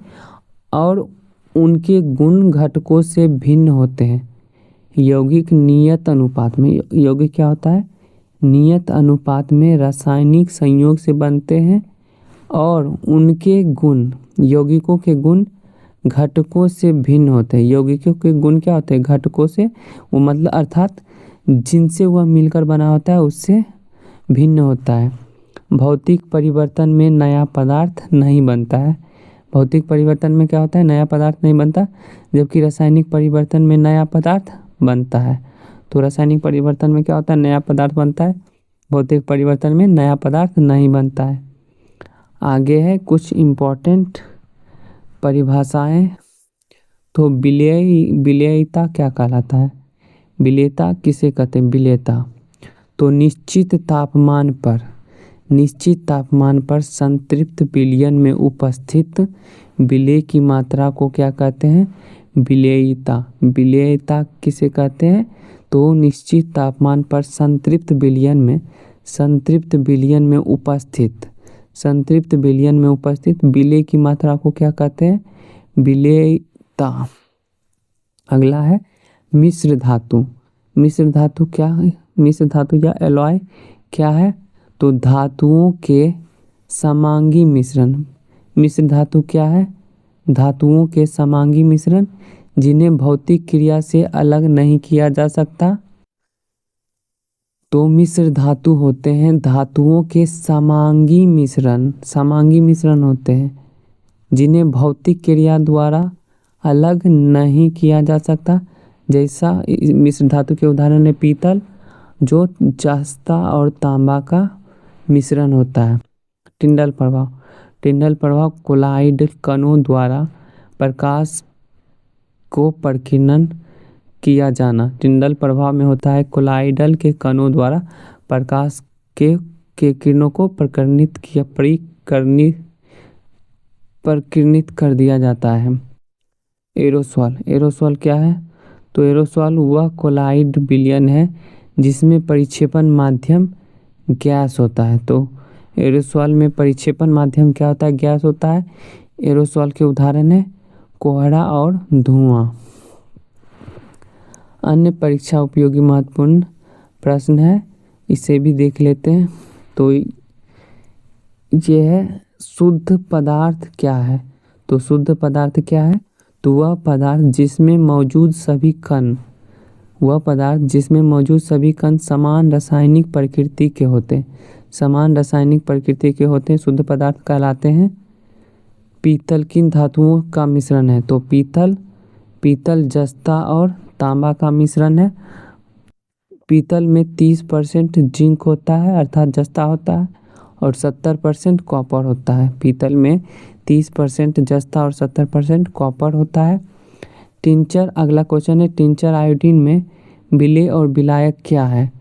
S1: और उनके गुण घटकों से भिन्न होते हैं। यौगिक नियत अनुपात में, यौगिक क्या होता है? नियत अनुपात में रासायनिक संयोग से बनते हैं और उनके गुण, यौगिकों के गुण घटकों से भिन्न होते हैं। यौगिकों के गुण क्या होते हैं? घटकों से, वो मतलब अर्थात जिनसे वह मिलकर बना होता है उससे भिन्न होता है। भौतिक परिवर्तन में नया पदार्थ नहीं बनता है। भौतिक परिवर्तन में क्या होता है, नया पदार्थ नहीं बनता, जबकि रासायनिक परिवर्तन में नया पदार्थ बनता है। तो रासायनिक परिवर्तन में क्या होता है, नया पदार्थ बनता है, भौतिक परिवर्तन में नया पदार्थ नहीं बनता है। आगे है कुछ इम्पोर्टेंट परिभाषाएं। तो विलेयता क्या कहलाता है, विलेयता किसे कहते हैं, विलेयता तो निश्चित तापमान पर संतृप्त विलयन में उपस्थित विलेय की मात्रा को क्या कहते हैं, विलेयता। विलेयता किसे कहते हैं, तो निश्चित तापमान पर संतृप्त विलयन में उपस्थित विलेय की मात्रा को क्या कहते हैं, विलेयता। अगला है मिश्र धातु। मिश्र धातु क्या है, मिश्र धातु या एलॉय क्या है, तो धातुओं के समांगी मिश्रण। मिश्र धातु क्या है, धातुओं के समांगी मिश्रण जिन्हें भौतिक क्रिया से अलग नहीं किया जा सकता। तो मिश्र धातु होते हैं धातुओं के समांगी मिश्रण होते हैं जिन्हें भौतिक क्रिया द्वारा अलग नहीं किया जा सकता। जैसा मिश्र धातु के उदाहरण है पीतल, जो जस्ता और तांबा का मिश्रण होता है। टिंडल प्रभाव कोलाइड कणों द्वारा प्रकाश को प्रकीर्णन किया जाना। टिंडल प्रभाव में होता है कोलाइडल के कणों द्वारा प्रकाश के किरणों को प्रकीर्णित कर दिया जाता है। एरोसोल क्या है, तो एरोसोल वह कोलाइड विलयन है जिसमें परिक्षेपण माध्यम गैस होता है। तो एरोसोल में परिक्षेपण माध्यम क्या होता है, गैस होता है। एरोसोल के उदाहरण है कोहरा और धुआं। अन्य परीक्षा उपयोगी महत्वपूर्ण प्रश्न है, इसे भी देख लेते हैं। तो ये है शुद्ध पदार्थ क्या है, तो शुद्ध पदार्थ क्या है, तो वह पदार्थ जिसमें मौजूद सभी कण समान रासायनिक प्रकृति के होते हैं, शुद्ध पदार्थ कहलाते हैं। पीतल किन धातुओं का मिश्रण है, तो पीतल जस्ता और तांबा का मिश्रण है। पीतल में 30% जिंक होता है अर्थात जस्ता होता है और 70% कॉपर होता है। पीतल में 30% जस्ता और 70% कॉपर होता है। टिंचर, अगला क्वेश्चन है टिंचर आयोडीन में विलेय और विलायक क्या है,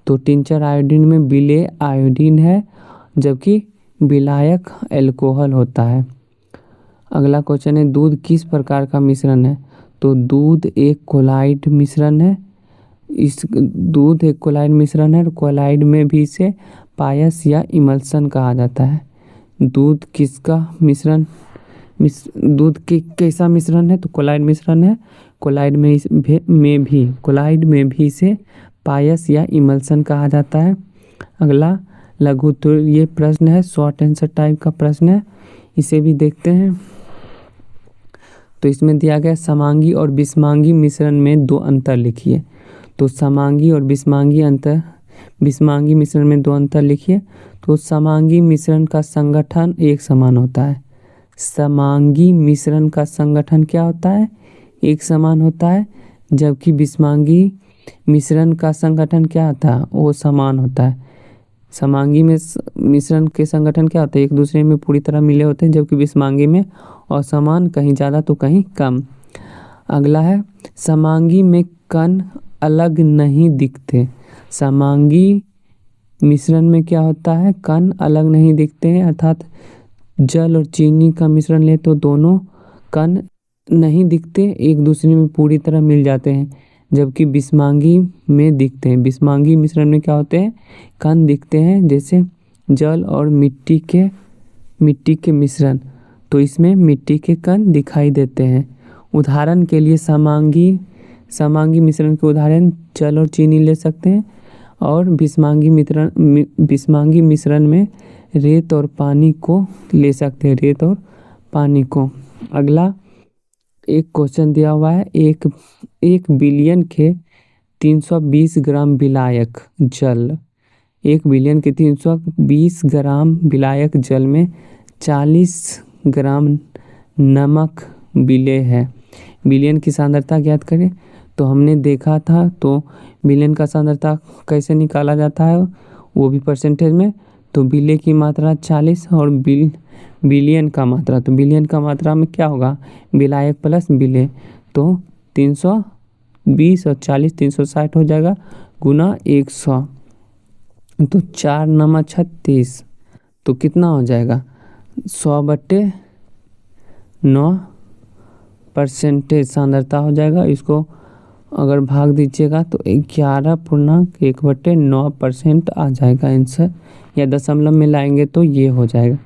S1: तो टिंचर आयोडीन में विलेय आयोडीन है जबकि विलायक एल्कोहल होता है। अगला क्वेश्चन है दूध किस प्रकार का मिश्रण है, तो दूध एक कोलाइड मिश्रण है। और कोलाइड में भी इसे पायस या इमल्सन कहा जाता है। दूध कैसा मिश्रण है, तो कोलाइड मिश्रण है। कोलाइड में भी इसे पायस या इमल्सन कहा जाता है। अगला लघु उत्तर, ये प्रश्न है शॉर्ट आंसर टाइप का प्रश्न है, इसे भी देखते हैं। तो इसमें दिया गया समांगी और विषमांगी मिश्रण में 2 अंतर लिखिए। तो समांगी और विषमांगी मिश्रण में 2 अंतर लिखिए। तो समांगी मिश्रण का संगठन एक समान होता है। समांगी मिश्रण का संगठन क्या होता है, एक समान होता है, जबकि विषमांगी मिश्रण का संगठन क्या होता है, वो समान होता है। समांगी में मिश्रण के संगठन क्या होते हैं, एक दूसरे में पूरी तरह मिले होते हैं, जबकि विषमांगी में असमान, कहीं ज़्यादा तो कहीं कम। अगला है समांगी में कण अलग नहीं दिखते। समांगी मिश्रण में क्या होता है, कण अलग नहीं दिखते हैं, अर्थात जल और चीनी का मिश्रण ले तो दोनों कण नहीं दिखते, एक दूसरे में पूरी तरह मिल जाते हैं, जबकि विषमांगी में दिखते हैं। विषमांगी मिश्रण में क्या होते हैं, कण दिखते हैं, जैसे जल और मिट्टी के मिश्रण, तो इसमें मिट्टी के कण दिखाई देते हैं। उदाहरण के लिए समांगी मिश्रण के उदाहरण जल और चीनी ले सकते हैं, और विषमांगी मिश्रण में रेत और पानी को ले सकते हैं, रेत और पानी को। अगला एक क्वेश्चन दिया हुआ है, एक बिलियन के 320 ग्राम विलायक जल 1 बिलियन के 320 ग्राम विलायक जल में 40 ग्राम नमक विलेय है। विलयन की सांद्रता ज्ञात करें। तो हमने देखा था, तो विलयन का सांद्रता कैसे निकाला जाता है, वो भी परसेंटेज में। तो विलेय की मात्रा 40 और विलयन का मात्रा, तो विलयन का मात्रा में क्या होगा, विलायक प्लस विलेय। तो 320 और 40 360 हो जाएगा गुना 100। तो 4 नमा 36, तो कितना हो जाएगा 100/9 परसेंटेज सांद्रता हो जाएगा। इसको अगर भाग दीजिएगा तो 11.1/9% आ जाएगा आंसर, या दशमलव में लाएंगे तो ये हो जाएगा।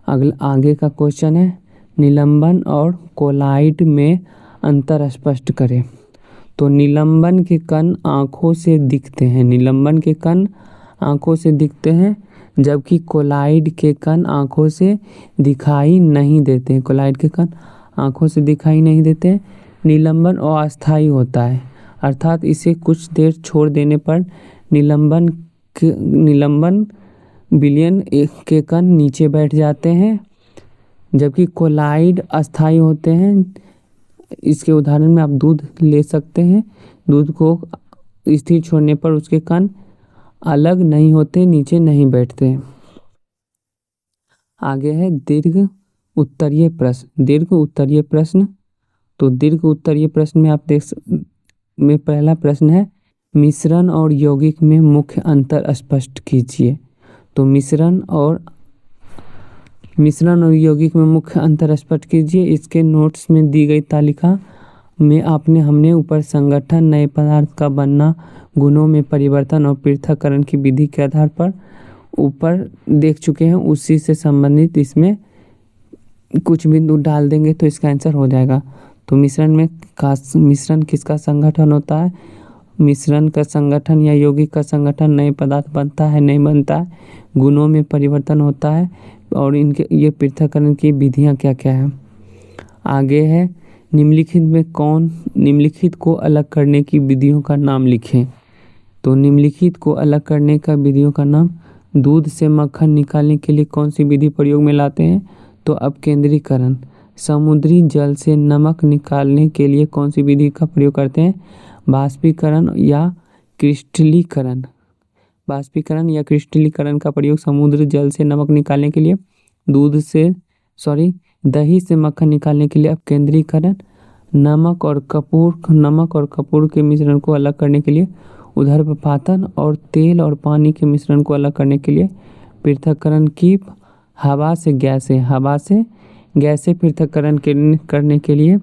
S1: अगला आगे का क्वेश्चन है, निलंबन और कोलाइड में अंतर स्पष्ट करें। तो निलंबन के कण आँखों से दिखते हैं, निलंबन के कण आँखों से दिखते हैं, जबकि कोलाइड के कण आँखों से दिखाई नहीं देते हैं। कोलाइड के कण आँखों से दिखाई नहीं देते। निलंबन अस्थायी होता है, अर्थात इसे कुछ देर छोड़ देने पर निलंबन विलयन के कण नीचे बैठ जाते हैं, जबकि कोलाइड अस्थायी होते हैं। इसके उदाहरण में आप दूध ले सकते हैं, दूध को स्थिर छोड़ने पर उसके कण अलग नहीं होते, नीचे नहीं बैठते। आगे है दीर्घ उत्तरीय प्रश्न। दीर्घ उत्तरीय प्रश्न, तो दीर्घ उत्तरीय प्रश्न में आप में पहला प्रश्न है, मिश्रण और यौगिक में मुख्य अंतर स्पष्ट कीजिए। तो मिश्रण और यौगिक में मुख्य अंतर स्पष्ट कीजिए। इसके नोट्स में दी गई तालिका में हमने ऊपर संगठन, नए पदार्थ का बनना, गुणों में परिवर्तन और पृथक्करण की विधि के आधार पर ऊपर देख चुके हैं, उसी से संबंधित इसमें कुछ बिंदु डाल देंगे तो इसका आंसर हो जाएगा। तो मिश्रण किसका संगठन होता है, मिश्रण का संगठन या यौगिक का संगठन नए पदार्थ बनता है नहीं बनता है, गुणों में परिवर्तन होता है, और इनके ये पृथक्करण की विधियां क्या क्या है। आगे है, निम्नलिखित को अलग करने की विधियों का नाम लिखें। तो निम्नलिखित को अलग करने का विधियों का नाम, दूध से मक्खन निकालने के लिए कौन सी विधि प्रयोग में लाते हैं, तो अपकेंद्रीकरण। समुद्री जल से नमक निकालने के लिए कौन सी विधि का प्रयोग करते हैं, बाष्पीकरण या क्रिस्टलीकरण। बाष्पीकरण या क्रिस्टलीकरण का प्रयोग समुद्री जल से नमक निकालने के लिए, दही से मक्खन निकालने के लिए अपकेंद्रीकरण, नमक और कपूर के मिश्रण को अलग करने के लिए ऊर्ध्वपातन, और तेल और पानी के मिश्रण को अलग करने के लिए पृथक्करण की हवा से गैस पृथक्करण करने के लिए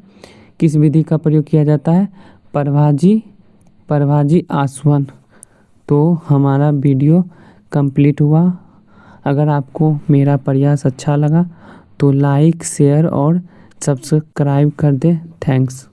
S1: किस विधि का प्रयोग किया जाता है, परभाजी आसवन। तो हमारा वीडियो कंप्लीट हुआ। अगर आपको मेरा प्रयास अच्छा लगा तो लाइक, शेयर और सब्सक्राइब कर दें। थैंक्स।